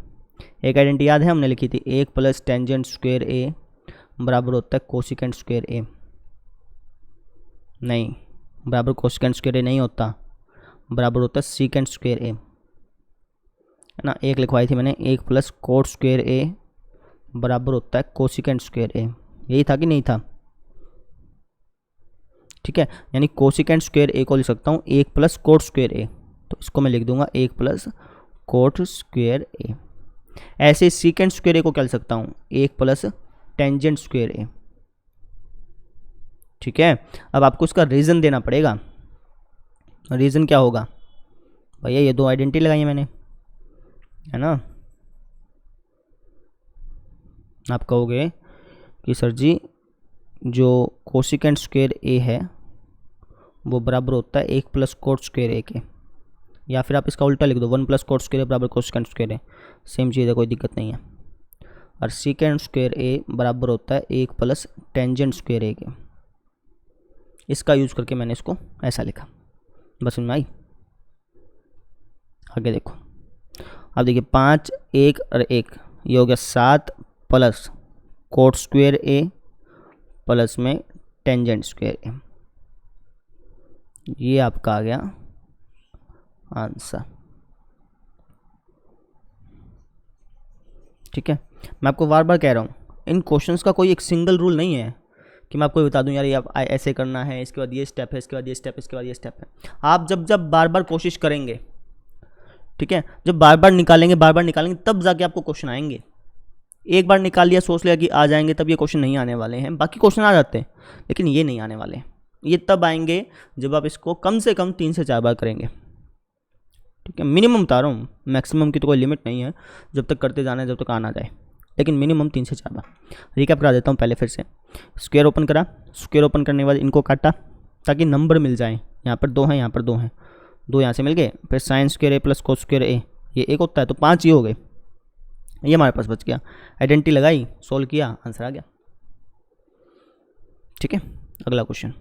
एक आइडेंटिटी याद है हमने लिखी थी, 1 प्लस टेंजेंट स्क्वायर ए बराबर होता है कोसिकेंट स्क्वायर ए। नहीं, बराबर कोसिकेंट स्क्वायर ए नहीं होता, बराबर होता है सीकेंट स्क्वायर ए, है ना। एक लिखवाई थी मैंने, 1 प्लस कोट स्क्वायर ए बराबर होता है कोसिकेंट स्क्वायर ए। यही था कि नहीं था, ठीक है। यानी कोसिकेंट स्क्वायर ए को लिख सकता हूँ 1 प्लस कोट स्क्वायर ए, तो इसको मैं लिख दूंगा 1 प्लस कोट स्क्वायर ए। ऐसे सीकेंट स्क्वायर ए को क्या लिख सकता हूँ 1 प्लस टेंजेंट स्क्वायर ए, ठीक है। अब आपको इसका रीज़न देना पड़ेगा। रीज़न क्या होगा भैया, ये 2 आइडेंटिटी लगाई है मैंने, है ना। आप कहोगे कि सर जी जो कोसिकेंट स्क्वायर ए है वो बराबर होता है 1 प्लस कोट स्क्वायर ए के, या फिर आप इसका उल्टा लिख दो 1 प्लस कोट स्क्वायर ए बराबर कोसिकेंट स्क्वायर ए, सेम चीज़ है, कोई दिक्कत नहीं है। और सीकेंट स्क्वायर ए बराबर होता है 1 प्लस टेंजेंट स्क्वायर ए के। इसका यूज़ करके मैंने इसको ऐसा लिखा, बस समझ में आई। आगे देखो, अब देखिए 5 1 और 1 ये हो गया 7 plus coat square A plus में टेंजेंट स्क्वायर ए। ये आपका आ गया आंसर, ठीक है। मैं आपको बार बार कह रहा हूँ, इन क्वेश्चंस का कोई एक सिंगल रूल नहीं है कि मैं आपको बता दूं यार ये आप ऐसे करना है, इसके बाद ये स्टेप है, इसके बाद ये स्टेप है, इसके बाद ये स्टेप है। आप जब बार बार कोशिश करेंगे, ठीक है, जब बार बार निकालेंगे तब जाके आपको क्वेश्चन आएंगे। एक बार निकाल लिया, सोच लिया कि आ जाएंगे, तब ये क्वेश्चन नहीं आने वाले हैं। बाकी क्वेश्चन आ जाते हैं लेकिन ये नहीं आने वाले। ये तब आएंगे जब आप इसको कम से कम 3 से 4 बार करेंगे, ठीक है। मिनिमम बता रहा हूँ, मैक्सिमम की तो कोई लिमिट नहीं है, जब तक करते जाना है जब तक आना जाए, लेकिन मिनिमम 3 से 4 बार। रिकैप करा देता हूँ पहले फिर से। स्क्वायर ओपन करा, स्क्वायर ओपन करने के बाद इनको काटा ताकि नंबर मिल जाए। यहाँ पर 2 हैं, यहाँ पर 2 हैं, 2 यहाँ से मिल गए। फिर sign square A plus cos square ए, ये 1 होता है, तो 5 ये हो गए। ये हमारे पास बच गया। आइडेंटिटी लगाई, सोल्व किया, आंसर आ गया, ठीक है। अगला क्वेश्चन,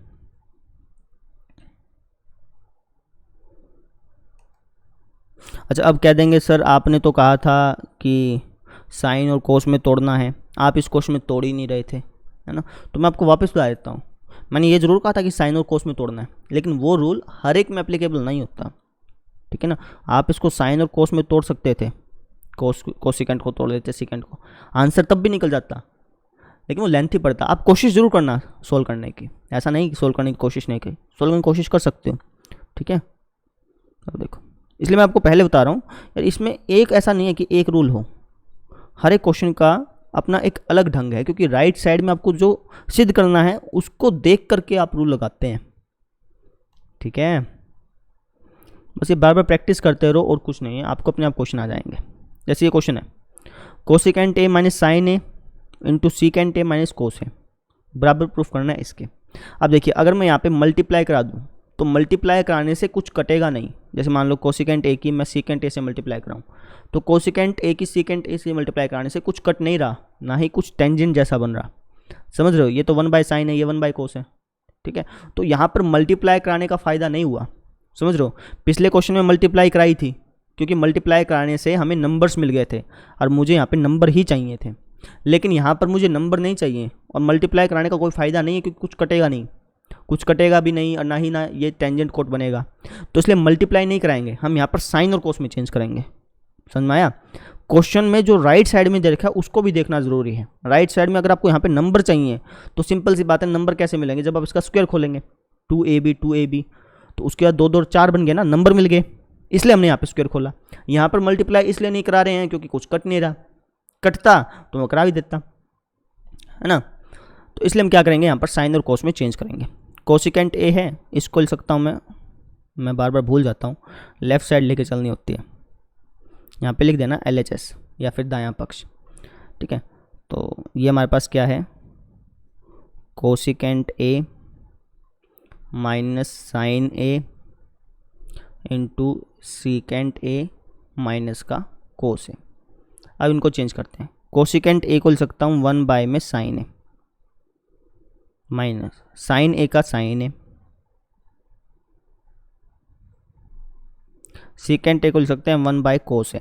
अच्छा अब कह देंगे सर आपने तो कहा था कि साइन और कोस में तोड़ना है, आप इस क्वेश्चन में तोड़ ही नहीं रहे थे, है ना। तो मैं आपको वापस बता देता हूँ, मैंने ये ज़रूर कहा था कि साइन और कोस में तोड़ना है, लेकिन वो रूल हर एक में एप्लीकेबल नहीं होता, ठीक है ना। आप इसको साइन और कोस में तोड़ सकते थे, कोसिकेंट को तोड़ देते, सीकेंट को, आंसर तब भी निकल जाता, लेकिन वो लेंथी पड़ता। आप कोशिश ज़रूर करना सोल्व करने की, ऐसा नहीं कि सोल्व करने की कोशिश नहीं की, सोल्व करने की कोशिश कर सकते हो, ठीक है। अब देखो, इसलिए मैं आपको पहले बता रहा हूँ यार, इसमें एक ऐसा नहीं है कि एक रूल हो, हर एक क्वेश्चन का अपना एक अलग ढंग है, क्योंकि राइट साइड में आपको जो सिद्ध करना है उसको देख करके आप रूल लगाते हैं, ठीक है। बस ये बार बार प्रैक्टिस करते रहो और कुछ नहीं है, आपको अपने आप क्वेश्चन आ जाएंगे। जैसे ये क्वेश्चन है, cosecant A minus sine A into secant A minus cos A, बराबर प्रूफ करना है इसके। अब देखिए, अगर मैं यहाँ पे मल्टीप्लाई करा दूँ तो मल्टीप्लाई कराने से कुछ कटेगा नहीं। जैसे मान लो कोसिकेंट ए की मैं सीकेंट ए से मल्टीप्लाई कराऊँ, तो कोसिकेंट ए की सीकेंट ए से मल्टीप्लाई कराने से कुछ कट नहीं रहा, ना ही कुछ टेंजेंट जैसा बन रहा, समझ रहे हो। ये तो 1 बाय साइन है, ये 1 बाय कोस है, ठीक है। तो यहाँ पर मल्टीप्लाई कराने का फ़ायदा नहीं हुआ, समझ रहे हो। पिछले क्वेश्चन में मल्टीप्लाई कराई थी, क्योंकि मल्टीप्लाई कराने से हमें नंबर्स मिल गए थे और मुझे यहाँ पे नंबर ही चाहिए थे, लेकिन यहाँ पर मुझे नंबर नहीं चाहिए और मल्टीप्लाई कराने का कोई फ़ायदा नहीं है, क्योंकि कुछ कटेगा नहीं, कुछ कटेगा भी नहीं और ना ही ना ये टेंजेंट कोट बनेगा, तो इसलिए मल्टीप्लाई नहीं कराएंगे, हम यहाँ पर साइन और कोस में चेंज करेंगे। समझ में आया? क्वेश्चन में जो राइट साइड में दे रखा है उसको भी देखना जरूरी है। राइट साइड में अगर आपको यहाँ पे नंबर चाहिए तो सिंपल सी बात है, नंबर कैसे मिलेंगे? जब आप इसका स्क्वायर खोलेंगे 2ab, तो उसके बाद 2 2 4 बन गए ना, नंबर मिल गए, इसलिए हमने यहाँ पे स्क्वायर खोला। यहाँ पर मल्टीप्लाई इसलिए नहीं करा रहे हैं क्योंकि कुछ कट नहीं रहा, कटता तो मैं करा भी देता, है ना। तो इसलिए हम क्या करेंगे, यहाँ पर साइन और कोस में चेंज करेंगे। कोसिकेंट ए है, इसको लिख सकता हूँ मैं बार बार भूल जाता हूँ, लेफ्ट साइड लेके चलनी होती है। यहाँ पे लिख देना LHS या फिर दायां पक्ष, ठीक है। तो ये हमारे पास क्या है, cosecant A minus sine A into secant A minus का कोस ए। अब इनको चेंज करते हैं। कोसिकेंट ए को लिख सकता हूँ 1 बाय में साइन ए माइनस साइन ए का साइन ए, सीकेंट ए को लिख सकते हैं 1 बाय कोस ए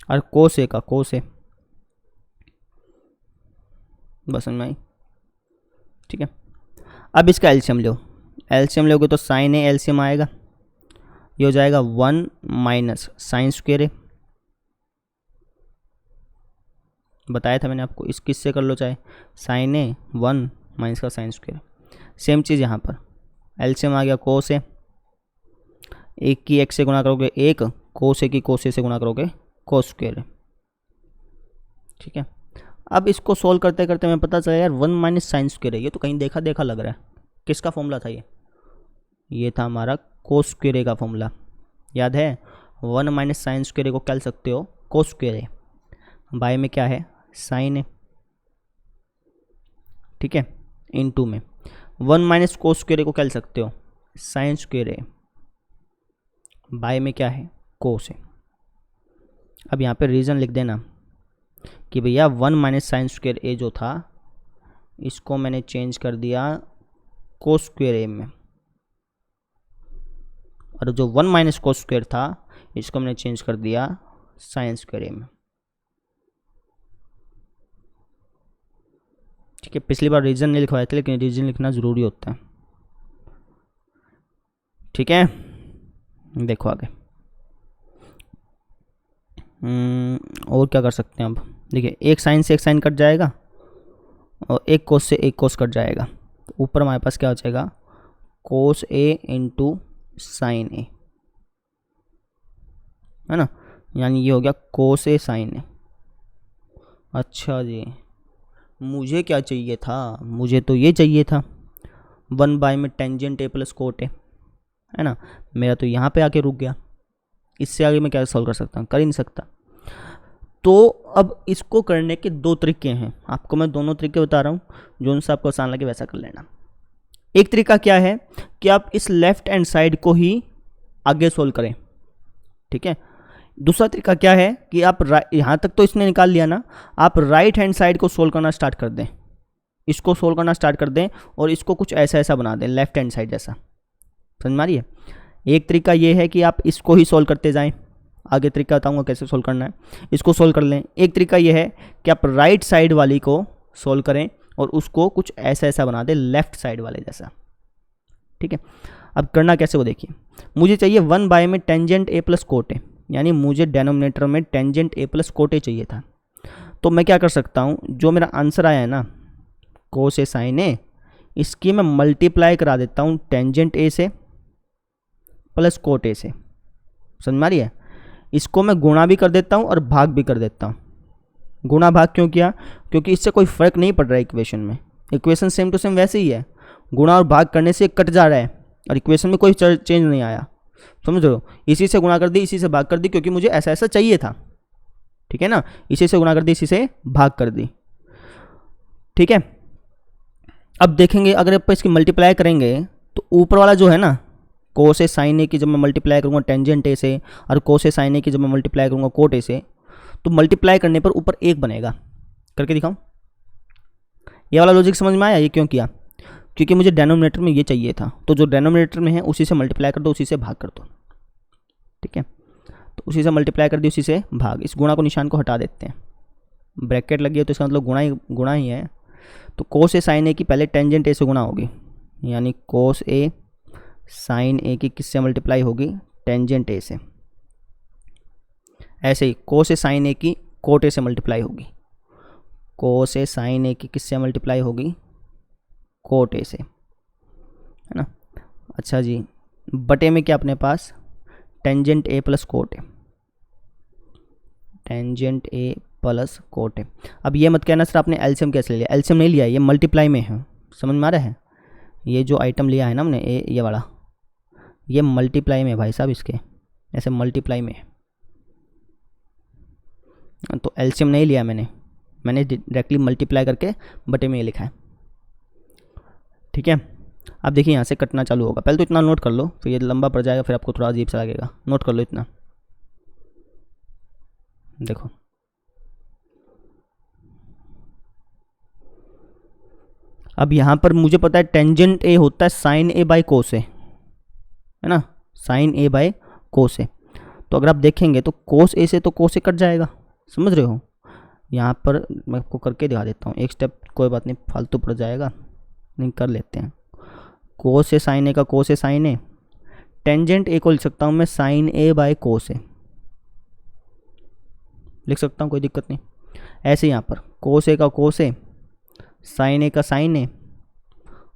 और कोस ए का कोस ए। बस समझ में आई? ठीक है। अब इसका एलसीएम लो, एलसीएम लोगे तो साइन ए एलसीएम आएगा, ये हो जाएगा 1 माइनस साइन स्क्वायर ए। बताया था मैंने आपको, इस किससे कर लो चाहे, साइन ए 1 माइनस का साइन स्क्वायर। सेम चीज़ यहाँ पर एलसीएम आ गया कोस ए, एक की एक से गुणा करोगे एक, कोस ए की कोस ए से गुणा करोगे कोस स्क्वायर है, ठीक है। अब इसको सोल्व करते करते मैं पता चला यार 1 माइनस साइन स्क्वायर है, ये तो कहीं देखा देखा लग रहा है। किसका फॉर्मूला था ये था हमारा कोस स्क्वायर ए का फॉर्मूला, याद है? 1 माइनस साइन स्क्वायर ए को क्या लिख सकते हो, कोस स्क्वायर ए, बाय में क्या है साइन ए, ठीक है, इनटू में 1 माइनस कोस स्क्वायर ए को क्या लिख सकते हो, साइन स्क्वायर ए, बाय में क्या है कोस ए। अब यहाँ पे रीज़न लिख देना कि भैया 1 माइनस साइन स्क्वायर ए जो था इसको मैंने चेंज कर दिया कोस स्क्वायर ए में, और जो 1 माइनस कोस स्क्वायर था इसको मैंने चेंज कर दिया साइन स्क्वायर ए में, ठीक है। पिछली बार रीजन नहीं लिखवाए थे लेकिन रीजन लिखना ज़रूरी होता है, ठीक है। देखो आगे और क्या कर सकते हैं। अब देखिए एक साइन से एक साइन कट जाएगा और एक कोस से एक कोस कट जाएगा, तो ऊपर हमारे पास क्या हो जाएगा कोस ए इंटू साइन ए, है ना, यानी ये हो गया कोस ए साइन ए। अच्छा जी, मुझे क्या चाहिए था, मुझे तो ये चाहिए था 1 बाय में टेंजेंट ए प्लस कोट ए, है ना। मेरा तो यहाँ पे आके रुक गया, इससे आगे मैं क्या सॉल्व कर सकता हूँ, कर ही नहीं सकता। तो अब इसको करने के 2 तरीके हैं, आपको मैं दोनों तरीके बता रहा हूँ, जो उनसे आपको आसान लगे वैसा कर लेना। एक तरीका क्या है कि आप इस लेफ्ट हैंड साइड को ही आगे सोल्व करें, ठीक है। दूसरा तरीका क्या है कि आप यहाँ तक तो इसने निकाल लिया ना, आप राइट हैंड साइड को सोल्व करना स्टार्ट कर दें, इसको सोल्व करना स्टार्ट कर दें और इसको कुछ ऐसा ऐसा बना दें लेफ्ट हैंड साइड जैसा। समझ में आ रही है? एक तरीका ये है कि आप इसको ही सोल्व करते जाएं, आगे तरीका बताऊंगा कैसे सोल्व करना है, इसको सोल्व कर लें। एक तरीका ये है कि आप राइट साइड वाली को सोल्व करें और उसको कुछ ऐसा ऐसा बना दें लेफ्ट साइड वाले जैसा, ठीक है। अब करना कैसे वो देखिए, मुझे चाहिए 1 बाय में टेंजेंट ए प्लस कोट ए, यानी मुझे डेनोमिनेटर में टेंजेंट ए प्लस कोट ए चाहिए था। तो मैं क्या कर सकता हूँ, जो मेरा आंसर आया है ना कोस ए साइन ए, इसकी मैं मल्टीप्लाई करा देता हूँ टेंजेंट ए से प्लस कोट ए से। समझ में आ रही है? इसको मैं गुणा भी कर देता हूँ और भाग भी कर देता हूँ। गुणा भाग क्यों किया, क्योंकि इससे कोई फ़र्क नहीं पड़ रहा है इक्वेशन में, इक्वेशन सेम टू सेम वैसे ही है, गुणा और भाग करने से कट जा रहा है और इक्वेशन में कोई चेंज नहीं आया। समझ रहे हो? इसी से गुणा कर दी, इसी से भाग कर दी, क्योंकि मुझे ऐसा ऐसा चाहिए था, ठीक है ना। इसी से गुणा कर दी, इसी से भाग कर दी, ठीक है। अब देखेंगे अगर आप इसकी मल्टीप्लाई करेंगे तो ऊपर वाला जो है ना कोस ए साइन ए की जब मैं मल्टीप्लाई करूँगा टेंजेंट ए से और कोस ए साइन ए की जब मैं मल्टीप्लाई करूँगा कोट ए से, तो मल्टीप्लाई करने पर ऊपर 1 बनेगा। करके दिखाऊं? ये वाला लॉजिक समझ में आया? ये क्यों किया? क्योंकि मुझे डेनोमिनेटर में ये चाहिए था, तो जो डेनोमिनेटर में है उसी से मल्टीप्लाई कर दो, उसी से भाग कर दो, ठीक है। तो उसी से मल्टीप्लाई कर दी, उसी से भाग। इस गुणा को निशान को हटा देते हैं, ब्रैकेट लगी है तो इसका मतलब गुणा ही है। तो कोस ए साइन ए की पहले टेंजेंट ए से गुणा होगी, यानी कोस ए साइन ए की किससे मल्टीप्लाई होगी, टेंजेंट ए से। ऐसे ही कोस ए साइन ए की कोट ए से मल्टीप्लाई होगी, कोस ए साइन ए की किससे मल्टीप्लाई होगी, कोट ए से, है ना। अच्छा जी, बटे में क्या अपने पास, tangent A plus cot A, tangent A plus cot A. अब ये मत कहना सर आपने एलसीएम कैसे लिया, एलसीएम नहीं लिया, ये मल्टीप्लाई में है, समझ में आ रहा है। ये जो आइटम लिया है ना हमने, ये वाला, ये मल्टीप्लाई में भाई साहब, इसके ऐसे मल्टीप्लाई में है, तो एलसीएम नहीं लिया मैंने डायरेक्टली मल्टीप्लाई करके बटे में ये लिखा है, ठीक है। अब देखिए यहाँ से कटना चालू होगा, पहले तो इतना नोट कर लो, फिर ये लंबा पड़ जाएगा, फिर आपको थोड़ा अजीब सा लगेगा, नोट कर लो इतना। देखो अब यहाँ पर मुझे पता है टेंजेंट ए होता है sign A by cos A, है ना, साइन ए बाई कोस ए। तो अगर आप देखेंगे तो कोस ए से तो कोस ए कट जाएगा, समझ रहे हो। यहाँ पर मैं आपको करके दिखा देता हूँ, एक स्टेप, कोई बात नहीं फालतू पड़ जाएगा, नहीं कर लेते हैं। कोस ए साइन ए का कोस ए साइन ए, टेंजेंट ए को लिख सकता हूँ मैं साइन ए बाय कोस ए, लिख सकता हूँ, कोई दिक्कत नहीं। ऐसे यहाँ पर कोस ए का कोस ए, साइन ए का साइन ए,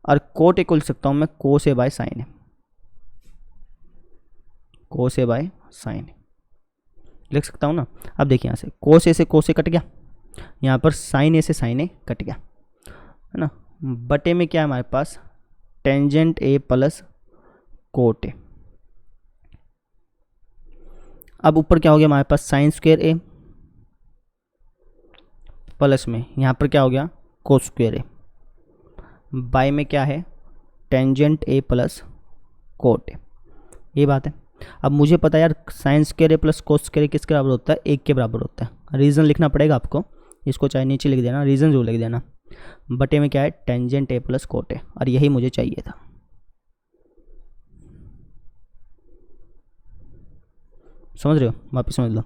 और कोट ए को लिख सकता हूँ मैं cos A by sine A, cos A by sine A लिख सकता हूँ ना। अब देखिए यहाँ से कोस ए से कोस ए कट गया, यहाँ पर साइन ए से साइन ए कट गया, है ना। बटे में क्या है हमारे पास, tangent A plus cot A. अब ऊपर क्या हो गया हमारे पास, साइन स्क्वायर ए, प्लस में यहाँ पर क्या हो गया, कोस स्क्वायर ए, बाय में क्या है, टेंजेंट ए प्लस कोट ए। ये बात है। अब मुझे पता है यार sign square A plus cos square ए किसके बराबर होता है, 1 के बराबर होता है। रीज़न लिखना पड़ेगा आपको, इसको चाहे नीचे लिख देना, रीज़न जो लिख देना। बटे में क्या है, टेंजेंट ए प्लस कोट ए, और यही मुझे चाहिए था। समझ रहे हो, वापस समझ लो।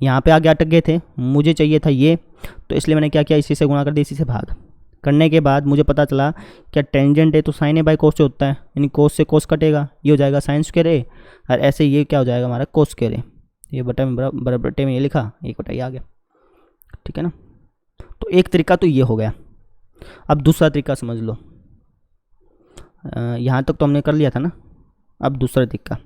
यहाँ पे आगे अटक गए थे, मुझे चाहिए था ये, तो इसलिए मैंने क्या किया, इसी से गुणा कर दिया, इसी से भाग करने के बाद मुझे पता चला क्या टेंजेंट ए तो साइन ए बाई कोस से होता है, यानी कोस से कोस कटेगा, ये हो जाएगा साइन स्क्वायर ए, और ऐसे ये क्या हो जाएगा हमारा कोस स्क्वायर ए। ये बटे में बटे में ये लिखा, एक बटा ये आ गया, ठीक है ना। तो एक तरीका तो ये हो गया। अब दूसरा तरीका समझ लो, यहाँ तक तो हमने कर लिया था ना। अब दूसरा तरीका,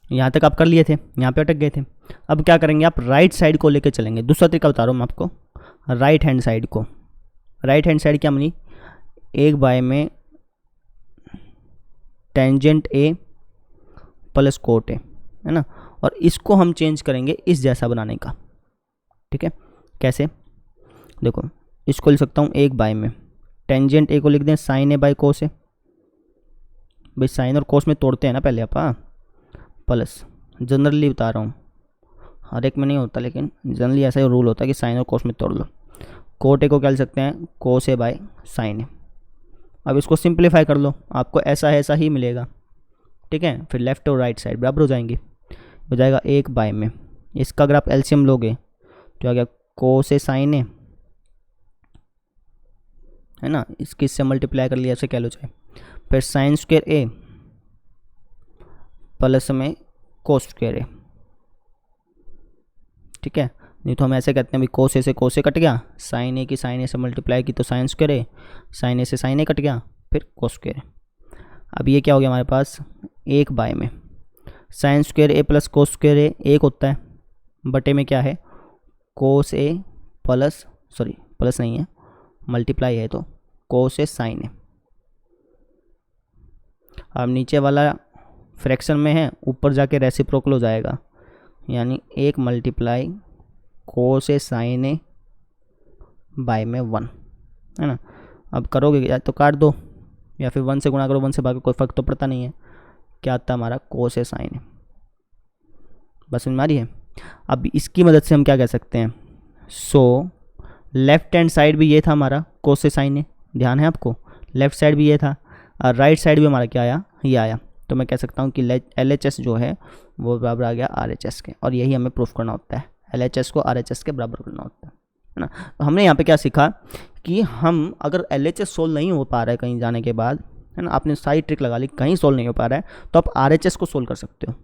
यहाँ तक आप कर लिए थे, यहाँ पे अटक गए थे। अब क्या करेंगे, आप राइट साइड को लेके चलेंगे। दूसरा तरीका बता रहा हूँ मैं आपको, राइट हैंड साइड को। राइट हैंड साइड क्या बनी, 1 बाय में टेंजेंट ए प्लस कोट ए, है ना। और इसको हम चेंज करेंगे इस जैसा बनाने का, ठीक है। कैसे, देखो इसको लिख सकता हूँ 1 बाय में टेंजेंट ए को लिख दें साइन ए बाय कोस ए, भाई साइन और कोस में तोड़ते हैं ना पहले आप, प्लस जनरली बता रहा हूँ, हर एक में नहीं होता लेकिन जनरली ऐसा ही रूल होता है कि साइन और कोस में तोड़ लो। कोट ए को क्या लिख सकते हैं, कोस ए बाय साइन ए। अब इसको सिंप्लीफाई कर लो, आपको ऐसा ही मिलेगा, ठीक है। फिर लेफ्ट और राइट साइड बराबर हो जाएंगी, हो जाएगा 1 बाय में, इसका अगर आप एलसीएम लोगे तो आ गया कोस ए साइन ए, है ना। इसकी इससे मल्टीप्लाई कर लिया, ऐसे कह लो चाहे। फिर साइन स्क्वायर ए प्लस में कोस स्क्वायर ए, ठीक है। नहीं तो हम ऐसे कहते हैं भाई कोस ए से कोस ए कट गया, साइन ए की साइन ए से मल्टीप्लाई की तो साइन स्क्वायर ए, साइन ए से साइन ए कट गया, फिर कोस स्क्वायर ए। अब ये क्या हो गया हमारे पास, 1 बाय में sign square A plus cos square ए 1 होता है, बटे में क्या है, कोस ए प्लस, सॉरी प्लस नहीं है, मल्टीप्लाई है तो कोस ए साइन ए। अब नीचे वाला फ्रैक्शन में है, ऊपर जाके रेसिप्रोकल हो जाएगा, यानी 1 मल्टीप्लाई कोस ए साइन ए बाय में 1, है ना। अब करोगे या तो काट दो या फिर 1 से गुणा करो, 1 से भागो, कोई फ़र्क तो पड़ता नहीं है। क्या आता है हमारा, कोस ए साइन ए। बस समझ में आ रही है। अब इसकी मदद से हम क्या कह सकते हैं, सो लेफ्ट हैंड साइड भी ये था हमारा कोस ए साइन ए, ध्यान है आपको, लेफ्ट साइड भी ये था, राइट साइड भी हमारा क्या आया, ये आया। तो मैं कह सकता हूँ कि LHS जो है वो बराबर आ गया RHS के, और यही हमें प्रूफ करना होता है, LHS को RHS के बराबर करना होता है ना। तो हमने यहाँ पे क्या सीखा कि हम अगर LHS सोल्व नहीं हो पा रहा है कहीं जाने के बाद, है ना, आपने सारी ट्रिक लगा ली, कहीं सोल्व नहीं हो पा रहा है, तो आप RHS को सोल्व कर सकते हो,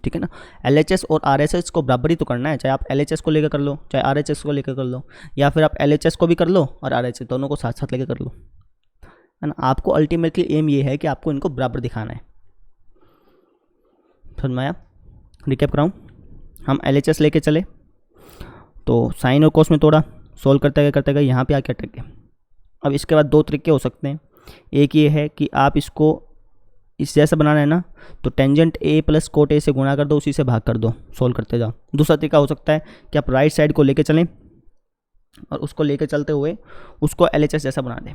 ठीक है ना। LHS और RHS को बराबर ही तो करना है, चाहे आप LHS को लेकर कर लो, चाहे RHS को लेकर कर लो, या फिर आप LHS को भी कर लो और RHS दोनों को साथ साथ लेकर कर लो, है ना। आपको अल्टीमेटली एम ये है कि आपको इनको बराबर दिखाना है। समझ में आया? रिकैप कराऊँ, हम LHS लेके चले तो साइन और कोस में तोड़ा, सोल्व करते गए यहाँ पे आके अटक गए। अब इसके बाद दो तरीके हो सकते हैं, एक ये है कि आप इसको इस जैसा बनाना है ना, तो tangent A plus coat A से गुणा कर दो, उसी से भाग कर दो, सोल्व करते जाओ। दूसरा तरीका हो सकता है कि आप राइट साइड को लेके चलें और उसको लेके चलते हुए उसको LHS जैसा बना दें।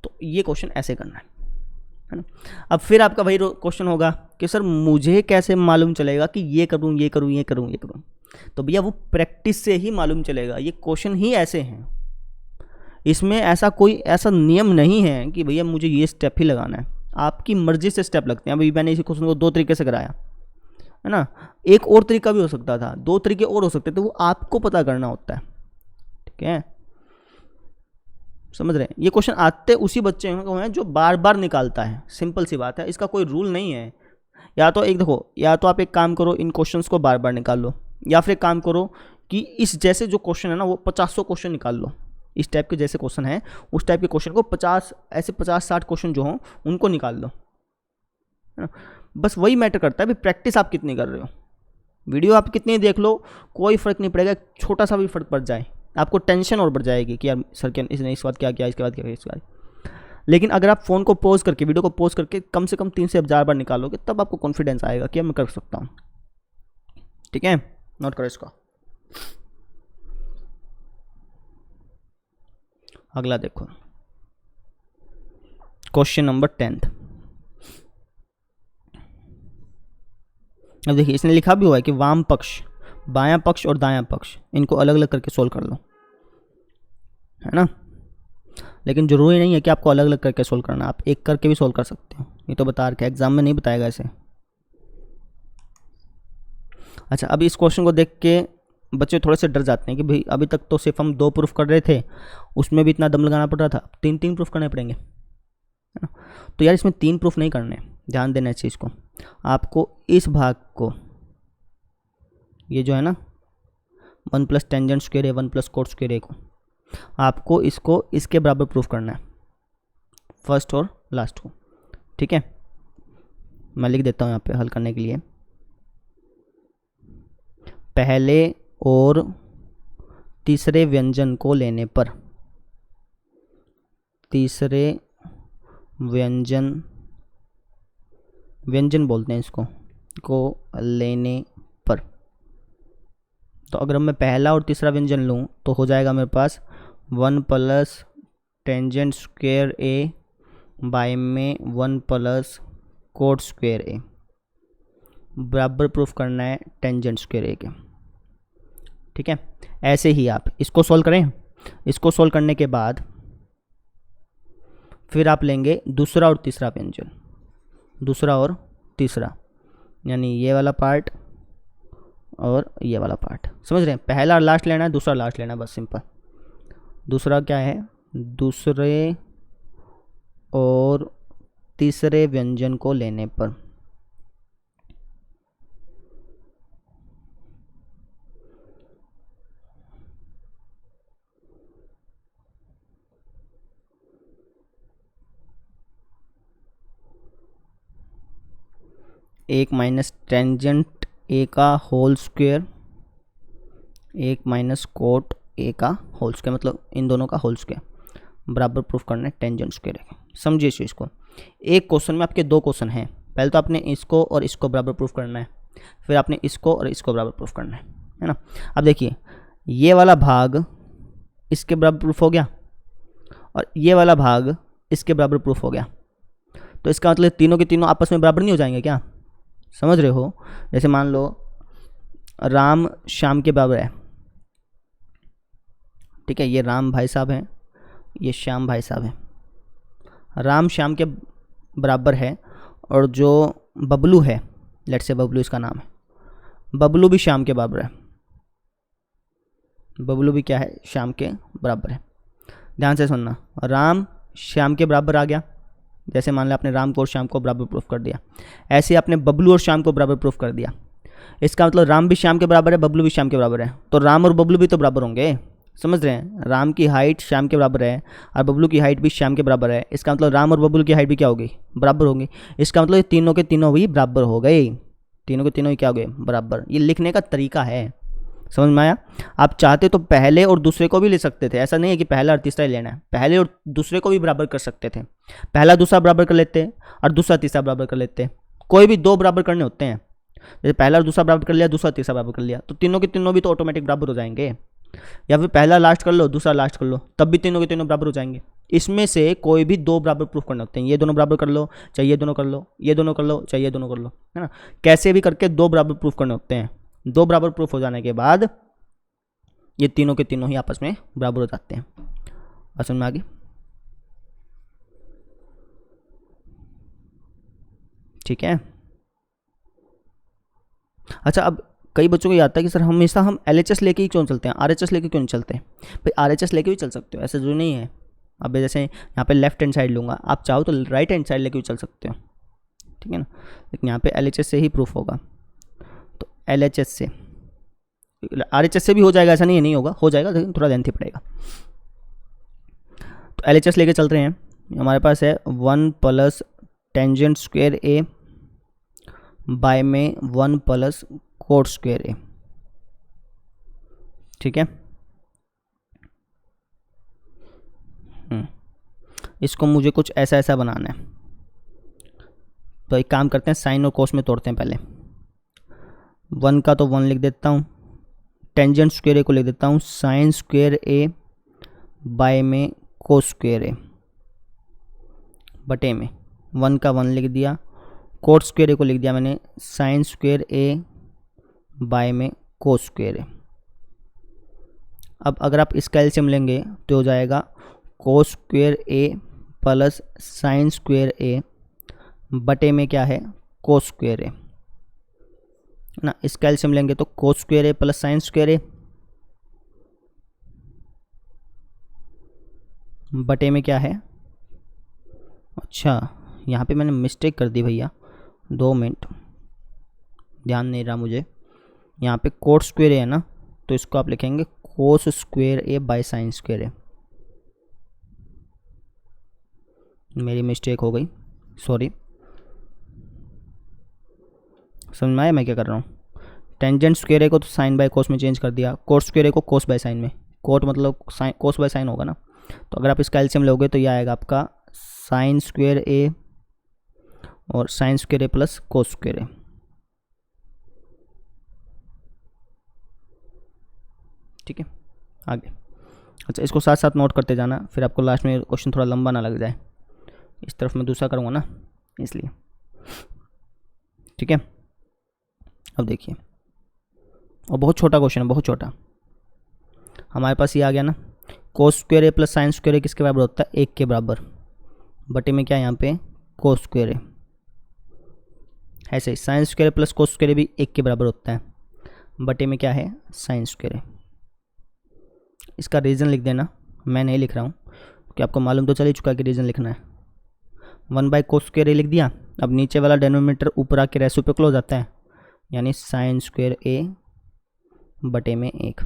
तो ये क्वेश्चन ऐसे करना है ना। अब फिर आपका वही क्वेश्चन होगा कि सर मुझे कैसे मालूम चलेगा कि ये करूँ ये करूँ ये करूँ ये करूँ। तो भैया वो प्रैक्टिस से ही मालूम चलेगा, ये क्वेश्चन ही ऐसे हैं, इसमें ऐसा कोई ऐसा नियम नहीं है कि भैया मुझे ये स्टेप ही लगाना है, आपकी मर्जी से स्टेप लगते हैं। अभी मैंने इसी क्वेश्चन को दो तरीके से कराया है ना, एक और तरीका भी हो सकता था, दो तरीके और हो सकते थे, वो आपको पता करना होता है, ठीक है, समझ रहे हैं। ये क्वेश्चन आते उसी बच्चे को हैं जो बार बार निकालता है, सिंपल सी बात है, इसका कोई रूल नहीं है। या तो एक देखो, या तो आप एक काम करो, इन क्वेश्चंस को बार बार निकाल लो, या फिर एक काम करो कि इस जैसे जो क्वेश्चन है ना वो 50 क्वेश्चन निकाल लो, इस टाइप के जैसे क्वेश्चन है उस टाइप के क्वेश्चन को 50-60 क्वेश्चन जो हों उनको निकाल लो, है ना। बस वही मैटर करता है भाई प्रैक्टिस आप कितनी कर रहे हो, वीडियो आप कितनी देख लो कोई फ़र्क नहीं पड़ेगा, छोटा सा भी फर्क पड़ जाए आपको टेंशन और बढ़ जाएगी कि यार सर क्या इसने इस बात क्या किया, इसके बाद क्या किया, इसके बाद। लेकिन अगर आप फ़ोन को पॉज करके, वीडियो को पॉज करके कम से कम 3 से 4 बार निकालोगे, तब आपको कॉन्फिडेंस आएगा कि मैं कर सकता हूँ, ठीक है। नोट करो इसको। अगला देखो, क्वेश्चन नंबर 10। अब देखिए इसने लिखा भी हुआ है कि वाम पक्ष, बायां पक्ष और दायां पक्ष इनको अलग अलग करके सोल्व कर लो, है ना। लेकिन जरूरी नहीं है कि आपको अलग अलग करके सोल्व करना, आप एक करके भी सोल्व कर सकते हो, ये तो बता रखा है, एग्जाम में नहीं बताएगा ऐसे। अच्छा, अब इस क्वेश्चन को देख के बच्चे थोड़े से डर जाते हैं कि भाई अभी तक तो सिर्फ हम 2 प्रूफ कर रहे थे, उसमें भी इतना दम लगाना पड़ रहा था, 3 प्रूफ करने पड़ेंगे, है ना। तो यार इसमें 3 प्रूफ नहीं करने, ध्यान देना चाहिए इसको। आपको इस भाग को, ये जो है ना 1 प्लस टेंजेंट स्क्वायर ए 1 प्लस कोट स्क्वायर ए को, आपको इसको इसके बराबर प्रूफ करना है, फर्स्ट और लास्ट को, ठीक है। मैं लिख देता हूँ यहाँ पे हल करने के लिए, पहले और तीसरे व्यंजन को लेने पर, तीसरे व्यंजन बोलते हैं इसको, को लेने पर, तो अगर मैं पहला और तीसरा व्यंजन लूँ तो हो जाएगा मेरे पास 1 plus tangent square A bye में 1 प्लस कोट स्क्वायर ए, बराबर प्रूफ करना है टेंजेंट स्क्वायर ए के, ठीक है। ऐसे ही आप इसको सॉल्व करें, इसको सॉल्व करने के बाद फिर आप लेंगे दूसरा और तीसरा व्यंजन, दूसरा और तीसरा, यानी ये वाला पार्ट और ये वाला पार्ट, समझ रहे हैं। पहला लास्ट लेना है, दूसरा लास्ट लेना है, बस सिंपल। दूसरा क्या है, दूसरे और तीसरे व्यंजन को लेने पर, एक माइनस टेंजेंट ए का होल स्क्वायर, एक माइनस कोट ए का होल स्क्वायर, मतलब इन दोनों का होल स्क्वायर, बराबर प्रूफ करना है टेंजेंट स्क्वायर ए। समझिए इस चीज़ को, एक क्वेश्चन में आपके 2 क्वेश्चन हैं, पहले तो आपने इसको और इसको बराबर प्रूफ करना है, फिर आपने इसको और इसको बराबर प्रूफ करना है ना। अब देखिए ये वाला भाग इसके बराबर प्रूफ हो गया और ये वाला भाग इसके बराबर प्रूफ हो गया, तो इसका मतलब तीनों के तीनों आपस में बराबर नहीं हो जाएंगे क्या, समझ रहे हो। जैसे मान लो राम श्याम के बराबर है, ठीक है, ये राम भाई साहब हैं ये श्याम भाई साहब है, राम श्याम के बराबर है, और जो बबलू है, लेट से बबलू इसका नाम है, बबलू भी श्याम के बराबर है, बबलू भी क्या है, श्याम के बराबर है। ध्यान से सुनना, राम श्याम के बराबर आ गया, जैसे मान लिया आपने राम को और श्याम को बराबर प्रूफ कर दिया, ऐसे आपने बबलू और श्याम को बराबर प्रूफ कर दिया। इसका मतलब राम भी श्याम के बराबर है, बबलू भी श्याम के बराबर है, तो राम और बबलू भी तो बराबर होंगे, समझ रहे हैं। राम की हाइट श्याम के बराबर है और बबलू की हाइट भी श्याम के बराबर है, इसका मतलब राम और बबलू की हाइट भी क्या होगी, बराबर होगी। इसका मतलब ये तीनों के तीनों भी बराबर हो गए, तीनों के तीनों ही क्या हो गए, बराबर। ये लिखने का तरीका है, समझ में आया। आप चाहते तो पहले और दूसरे को भी ले सकते थे, ऐसा नहीं है कि पहला और तीसरा ही लेना है, पहले और दूसरे को भी बराबर कर सकते थे, पहला दूसरा बराबर कर लेते और दूसरा तीसरा बराबर कर लेते। कोई भी दो बराबर करने होते हैं, जैसे पहला और दूसरा बराबर कर लिया, दूसरा तीसरा बराबर कर लिया, तो तीनों के तीनों भी तो ऑटोमेटिक बराबर हो जाएंगे। या फिर पहला लास्ट कर लो, दूसरा लास्ट कर लो, तब भी तीनों के तीनों बराबर हो जाएंगे। इसमें से कोई भी दो बराबर प्रूफ करने होते हैं, ये दोनों बराबर कर लो, चाहे ये दोनों कर लो, ये दोनों कर लो, चाहे ये दोनों कर लो, है ना। कैसे भी करके दो बराबर प्रूफ करने होते हैं, दो बराबर प्रूफ हो जाने के बाद ये तीनों के तीनों ही आपस में बराबर हो जाते हैं। बात समझ में आ गई, ठीक है। अच्छा, अब कई बच्चों को याद आता है कि सर हमेशा हम LHS लेके ही क्यों चलते हैं, RHS लेके क्यों नहीं चलते। भाई RHS लेके भी चल सकते हो, ऐसा जरूरी नहीं है। अब जैसे यहाँ पे लेफ्ट हैंड साइड लूँगा, आप चाहो तो राइट हैंड साइड लेके भी चल सकते हो, ठीक है ना। लेकिन यहाँ पे LHS से ही प्रूफ होगा, तो LHS से, RHS से भी हो जाएगा, ऐसा नहीं है नहीं होगा, हो जाएगा, लेकिन थोड़ा लेंथी पड़ेगा। तो LHS लेके चल रहे हैं, हमारे पास है 1 plus tangent square A bye में 1 प्लस कोट स्क्वायर ए, ठीक है। इसको मुझे कुछ ऐसा ऐसा बनाना है, तो एक काम करते हैं, साइन और कोस में तोड़ते हैं। पहले 1 का तो 1 लिख देता हूँ, टेंजेंट स्क्वायर ए को लिख देता हूँ साइन स्क्वायर ए बाय में कोस स्क्वायर ए बटे में 1 का 1 लिख दिया, कोट स्क्वायर ए को लिख दिया मैंने साइन स्क्वायर ए बाय में कोस स्क्वायर ए। अब अगर आप इसका एलसीएम लेंगे तो हो जाएगा cos square A plus sign square ए बटे में क्या है, कोस स्क्वायर ए ना। इसका एलसीएम लेंगे तो कोस square A plus sign square ए बटे में क्या है, अच्छा यहाँ पे मैंने मिस्टेक कर दी भैया, 2 मिनट, ध्यान नहीं रहा मुझे। यहाँ पे कोट स्क्वायर ए है ना, तो इसको आप लिखेंगे cos square A by sine square A. मेरी मिस्टेक हो गई, सॉरी। समझ में आया मैं क्या कर रहा हूँ। टेंजेंट स्क्वायर ए को तो साइन बाय कोस में चेंज कर दिया, कोट स्क्वायर ए को कोस बाय साइन में, कोट मतलब साइन, कोस बाय साइन होगा ना। तो अगर आप इसका एलसीएम लोगे तो यह आएगा आपका साइन स्क्वायर ए और sign square A plus cos square ए, ठीक है। आगे, अच्छा इसको साथ साथ नोट करते जाना, फिर आपको लास्ट में क्वेश्चन थोड़ा लंबा ना लग जाए। इस तरफ मैं दूसरा करूँगा ना, इसलिए, ठीक है। अब देखिए, और बहुत छोटा क्वेश्चन है, बहुत छोटा। हमारे पास ये आ गया ना, कोस square A plus sign square ए किसके बराबर होता है, 1 के बराबर, बटे में क्या यहाँ पे कोस स्क्वायर ए। ऐसे ही sign square A plus cos square ए भी 1 के बराबर होता है, बटे में क्या है, साइन स्क्वायर ए। इसका रीज़न लिख देना, मैं नहीं लिख रहा हूँ क्योंकि आपको मालूम तो चल ही चुका कि रीज़न लिखना है। 1 बाय कोस स्क्वायर ए लिख दिया। अब नीचे वाला डेनोमिनेटर ऊपर आके रेसिप्रोकल हो जाता है, यानी साइन स्क्वायर ए बटे में 1।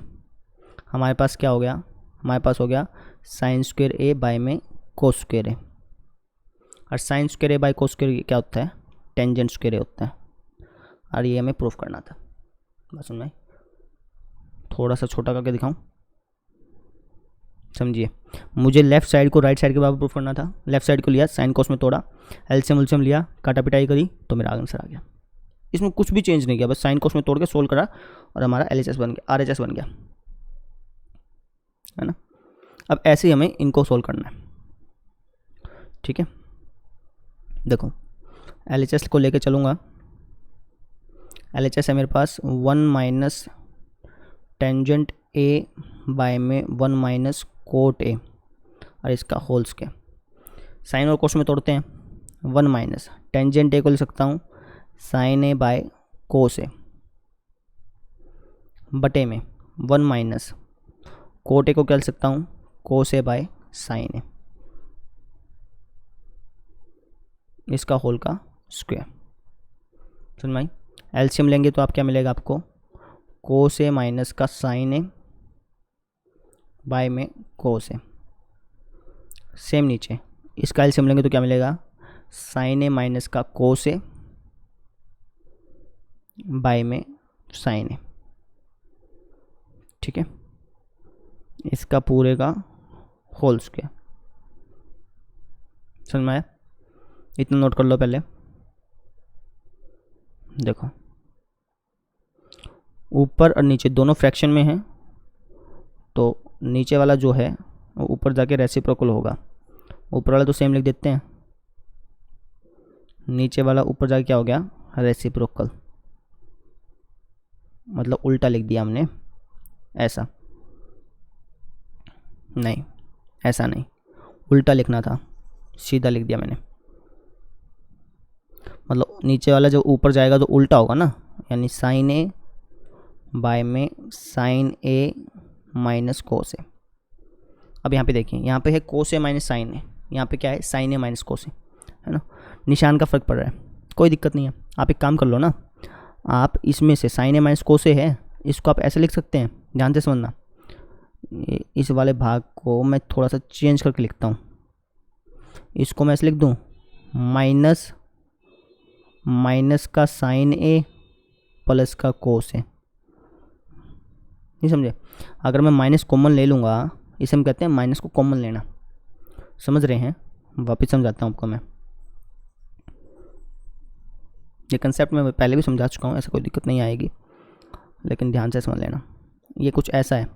हमारे पास क्या हो गया, हमारे पास हो गया साइन स्क्वायर ए बाय में कोस स्क्वायर ए। और sign square A by cos square क्या होता है, टेंजेंट स्क्वायर ए होता है। और ये हमें प्रूफ करना था, बस मैं थोड़ा सा छोटा करके दिखाऊं, समझिए। मुझे लेफ्ट साइड को राइट साइड के बराबर प्रूफ करना था, लेफ्ट साइड को लिया, साइन कोस में तोड़ा, एलसीएम उलसीएम लिया, काटा पिटाई करी, तो मेरा आंसर आ गया। इसमें कुछ भी चेंज नहीं किया, बस साइन कोस में तोड़ के सोल्व करा और हमारा LHS बन गया, RHS बन गया, है ना। अब ऐसे ही हमें इनको सोल्व करना है, ठीक है। देखो LHS को लेके चलूँगा, LHS है मेरे पास 1 माइनस टेंजेंट ए बाय में 1 माइनस कोट ए। और इसका होल स्क्वायर। साइन और कोस में तोड़ते हैं, 1 माइनस टेंजेंट ए को लिख सकता हूँ साइन ए बाय कोस ए बटे में 1 माइनस कोट ए को क्या लिख सकता हूँ कोस ए बाय साइन ए, इसका होल का स्क्वायर। समझ में आई? एलसीएम लेंगे तो आप क्या मिलेगा आपको कोस ए माइनस का साइन ए बाय में कोस ए। सेम नीचे इसका एलसीएम लेंगे तो क्या मिलेगा साइन ए माइनस का कोस ए बाय में साइन ए। ठीक है, इसका पूरे का होल स्क्वायर। समझ में आया? इतना नोट कर लो पहले। देखो ऊपर और नीचे दोनों फ्रैक्शन में है, तो नीचे वाला जो है वो ऊपर जाके रेसिप्रोकल होगा। ऊपर वाला तो सेम लिख देते हैं, नीचे वाला ऊपर जाके क्या हो गया रेसिप्रोकल, मतलब उल्टा लिख दिया हमने। ऐसा नहीं, ऐसा नहीं, उल्टा लिखना था, सीधा लिख दिया मैंने। मतलब नीचे वाला जो ऊपर जाएगा तो उल्टा होगा ना, यानी साइन ए बाय में साइन ए माइनस कोस ए। अब यहाँ पे देखिए, यहाँ पे है कोस ए माइनस साइन ए, यहाँ पे क्या है sign A minus cos A, है ना। निशान का फ़र्क पड़ रहा है, कोई दिक्कत नहीं है। आप एक काम कर लो ना, आप इसमें से sign A minus cos A है, इसको आप ऐसे लिख सकते हैं, ध्यान से समझना। इस वाले भाग को मैं थोड़ा सा चेंज करके लिखता हूँ, इसको मैं ऐसे लिख दूँ माइनस माइनस का साइन ए प्लस का कोस ए। नहीं समझे? अगर मैं माइनस कॉमन ले लूँगा, इसे हम कहते हैं माइनस को कॉमन लेना। समझ रहे हैं? वापस समझाता हूँ आपको मैं। ये कंसेप्ट मैं पहले भी समझा चुका हूँ, ऐसा कोई दिक्कत नहीं आएगी, लेकिन ध्यान से समझ लेना। ये कुछ ऐसा है,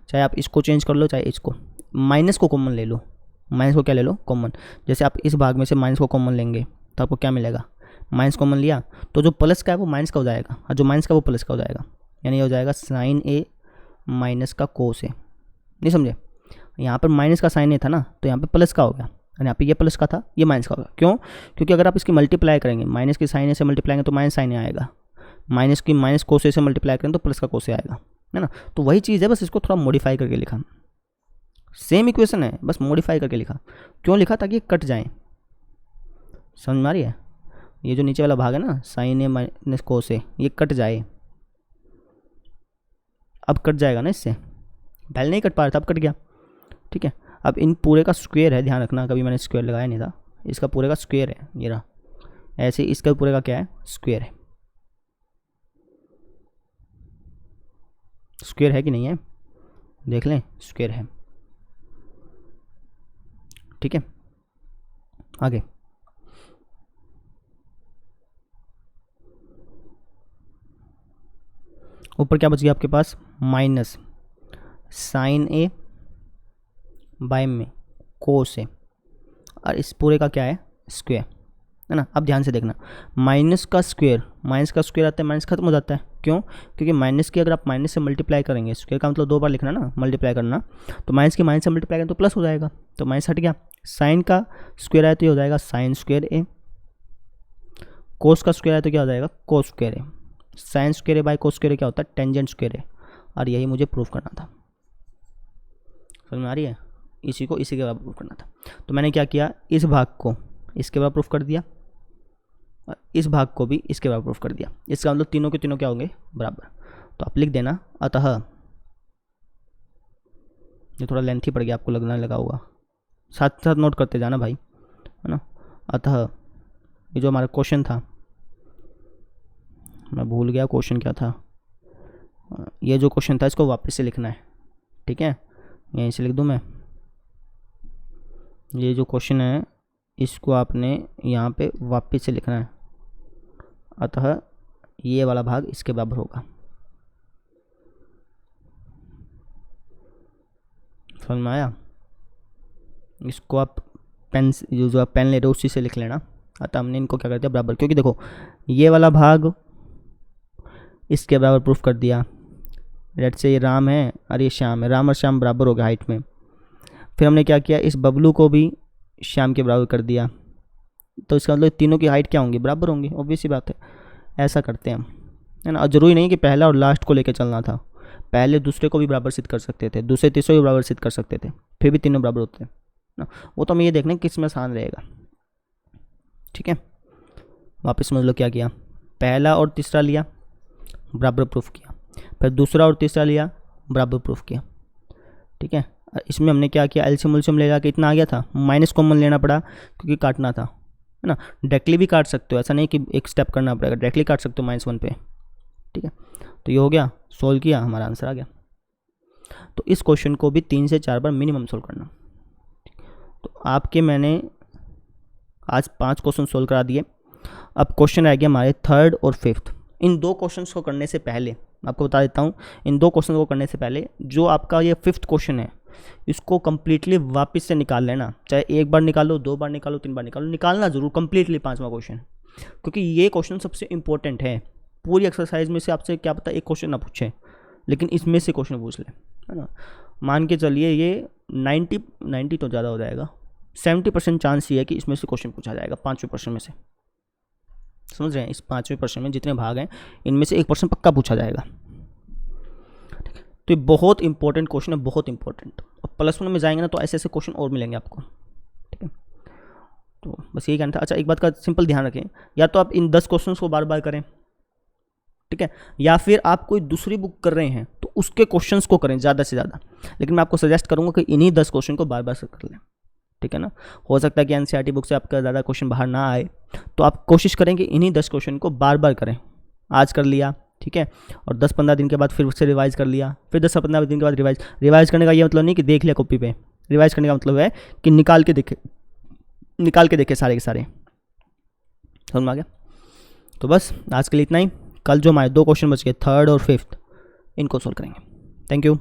चाहे आप इसको चेंज कर लो चाहे इसको, माइनस को कॉमन ले लो। माइनस को क्या ले लो कॉमन। जैसे आप इस भाग में से माइनस को कॉमन लेंगे तो आपको क्या मिलेगा, माइनस कॉमन लिया तो जो प्लस का है वो माइनस का हो जाएगा, और जो माइनस का वो प्लस का हो जाएगा, यानी ये हो जाएगा साइन ए माइनस का कोस ए। नहीं समझे? यहाँ पर माइनस का साइन ए था ना, तो यहाँ पे प्लस का हो गया, और यहाँ पे ये प्लस का था, ये माइनस का होगा। क्यों? क्योंकि अगर आप इसकी मल्टीप्लाई करेंगे, माइनस की साइन ए से मल्टीप्लाई करेंगे तो माइनस साइन ए आएगा, माइनस की माइनस कोस ए से मल्टीप्लाई करेंगे तो प्लस का कोस ए आएगा, है ना। तो वही चीज़ है, बस इसको थोड़ा मॉडिफाई करके लिखा। सेम इक्वेशन है, बस मॉडिफाई करके लिखा। क्यों लिखा? ताकि ये कट जाए। समझ में आ रही है? ये जो नीचे वाला भाग है ना साइन ए माइनस कोस ए, ये कट जाए। अब कट जाएगा ना इससे, पहले नहीं कट पा रहा था, अब कट गया। ठीक है, अब इन पूरे का स्क्वायर है, ध्यान रखना, कभी मैंने स्क्वायर लगाया नहीं था। इसका पूरे का स्क्वायर है, ये रहा। ऐसे इसका पूरे का क्या है स्क्वायर है। स्क्वायर है कि नहीं है देख लें, स्क्वायर है। ठीक है, आगे ऊपर क्या बच गया आपके पास माइनस साइन ए बाय में कोस ए, और इस पूरे का क्या है स्क्वायर, है ना। अब ध्यान से देखना, माइनस का स्क्वायर आता है, माइनस खत्म हो जाता है। क्यों? क्योंकि माइनस की अगर आप माइनस से मल्टीप्लाई करेंगे, स्क्वायर का मतलब 2 बार लिखना ना, मल्टीप्लाई करना, तो माइनस की माइनस से मल्टीप्लाई करें तो प्लस हो जाएगा, तो माइनस हट गया। साइन का स्क्वायर आया तो ये हो जाएगा साइन स्क्वायर ए, कोस का स्क्वायर आया तो क्या हो जाएगा cos square A. Sine square A by cos square A क्या होता है टेंजेंट स्क्वायर ए, और यही मुझे प्रूफ करना था। समझ में आ रही है? इसी को इसी के बराबर प्रूफ करना था। तो मैंने क्या किया, इस भाग को इसके बराबर प्रूफ कर दिया, और इस भाग को भी इसके बराबर प्रूफ कर दिया। इसका मतलब तीनों के तीनों क्या होंगे बराबर। तो आप लिख देना अतः, ये थोड़ा लेंथी पड़ गया आपको लगने लगा होगा, साथ साथ नोट करते जाना भाई, है ना। अतः ये जो हमारा क्वेश्चन था, मैं भूल गया क्वेश्चन क्या था। ये जो क्वेश्चन था इसको वापस से लिखना है। ठीक है, यहीं से लिख दूँ मैं, ये जो क्वेश्चन है इसको आपने यहाँ पे वापस से लिखना है। अतः ये वाला भाग इसके बराबर होगा। समझ में आया? इसको आप पेन, जो आप पेन ले रहे हो उसी से लिख लेना। अतः हमने इनको क्या कर दिया बराबर, क्योंकि देखो ये वाला भाग इसके बराबर प्रूफ कर दिया। लेट्स से ये राम है और ये श्याम है, राम और श्याम बराबर हो गया हाइट में। फिर हमने क्या किया, इस बबलू को भी श्याम के बराबर कर दिया, तो इसका मतलब तीनों की हाइट क्या होंगी, बराबर होंगी, ऑब्वियस सी बात है। ऐसा करते हैं हम, है ना। ज़रूरी नहीं कि पहला और लास्ट को लेकर चलना था, पहले दूसरे को भी बराबर सिद्ध कर सकते थे, दूसरे तीसरे को भी बराबर सिद्ध कर सकते थे, फिर भी तीनों बराबर होते हैं ना। वो तो हम ये देखना किस में आसान रहेगा, ठीक है। वापस समझ लो क्या किया, पहला और तीसरा लिया, बराबर प्रूफ किया, फिर दूसरा और तीसरा लिया, बराबर प्रूफ किया, ठीक है। इसमें हमने क्या किया, एलसीएम उलसीएम ले जाके इतना आ गया था, माइनस कॉमन लेना पड़ा क्योंकि काटना था, है ना। डायरेक्टली भी काट सकते हो, ऐसा नहीं कि एक स्टेप करना पड़ेगा, डायरेक्टली काट सकते हो -1 पे, ठीक है। तो ये हो गया, सोल्व किया, हमारा आंसर आ गया। तो इस क्वेश्चन को भी 3 से 4 बार मिनिमम सोल्व करना। तो आपके मैंने आज 5 क्वेश्चन सोल्व करा दिए। अब क्वेश्चन रह गया हमारे 3rd और 5th। इन 2 क्वेश्चंस को करने से पहले आपको बता देता हूँ, इन 2 क्वेश्चन को करने से पहले जो आपका ये 5th क्वेश्चन है, इसको कंप्लीटली वापस से निकाल लेना, चाहे 1 बार निकालो, 2 बार निकालो, 3 बार निकालो, निकालना जरूर कंप्लीटली 5वां क्वेश्चन, क्योंकि ये क्वेश्चन सबसे इंपॉर्टेंट है। पूरी एक्सरसाइज में से आपसे क्या पता एक क्वेश्चन ना पूछे, लेकिन इसमें से क्वेश्चन पूछ ले, है ना। मान के चलिए ये 90 तो ज़्यादा हो जाएगा, 70% चांस ये है कि इसमें से क्वेश्चन पूछा जाएगा 5वें प्रश्न में से, समझ रहे हैं। इस 5वें प्रश्न में जितने भाग हैं इनमें से एक प्रश्न पक्का पूछा जाएगा। तो ये बहुत इंपॉर्टेंट क्वेश्चन है, बहुत इंपॉर्टेंट। और +1 में जाएंगे ना तो ऐसे ऐसे क्वेश्चन और मिलेंगे आपको, ठीक है। तो बस यही कहना था। अच्छा, एक बात का सिंपल ध्यान रखें, या तो आप इन 10 क्वेश्चंस को बार बार करें, ठीक है, या फिर आप कोई दूसरी बुक कर रहे हैं तो उसके क्वेश्चंस को करें ज़्यादा से ज़्यादा। लेकिन मैं आपको सजेस्ट करूंगा कि इन्हीं 10 क्वेश्चन को बार बार से कर लें, ठीक है ना। हो सकता है कि एनसीईआरटी बुक से आपका ज़्यादा क्वेश्चन बाहर ना आए, तो आप कोशिश करें कि इन्हीं 10 क्वेश्चन को बार बार करें। आज कर लिया, ठीक है, और 10-15 दिन के बाद फिर उससे रिवाइज कर लिया, फिर 10-15 दिन के बाद रिवाइज करने का ये मतलब नहीं कि देख लिया कॉपी पे, रिवाइज करने का मतलब है कि निकाल के देखे सारे के सारे, समझ में आ गया। तो बस आज के लिए इतना ही। कल जो हमारे 2 क्वेश्चन बच गए 3rd और 5th, इनको सोल्व करेंगे। Thank you.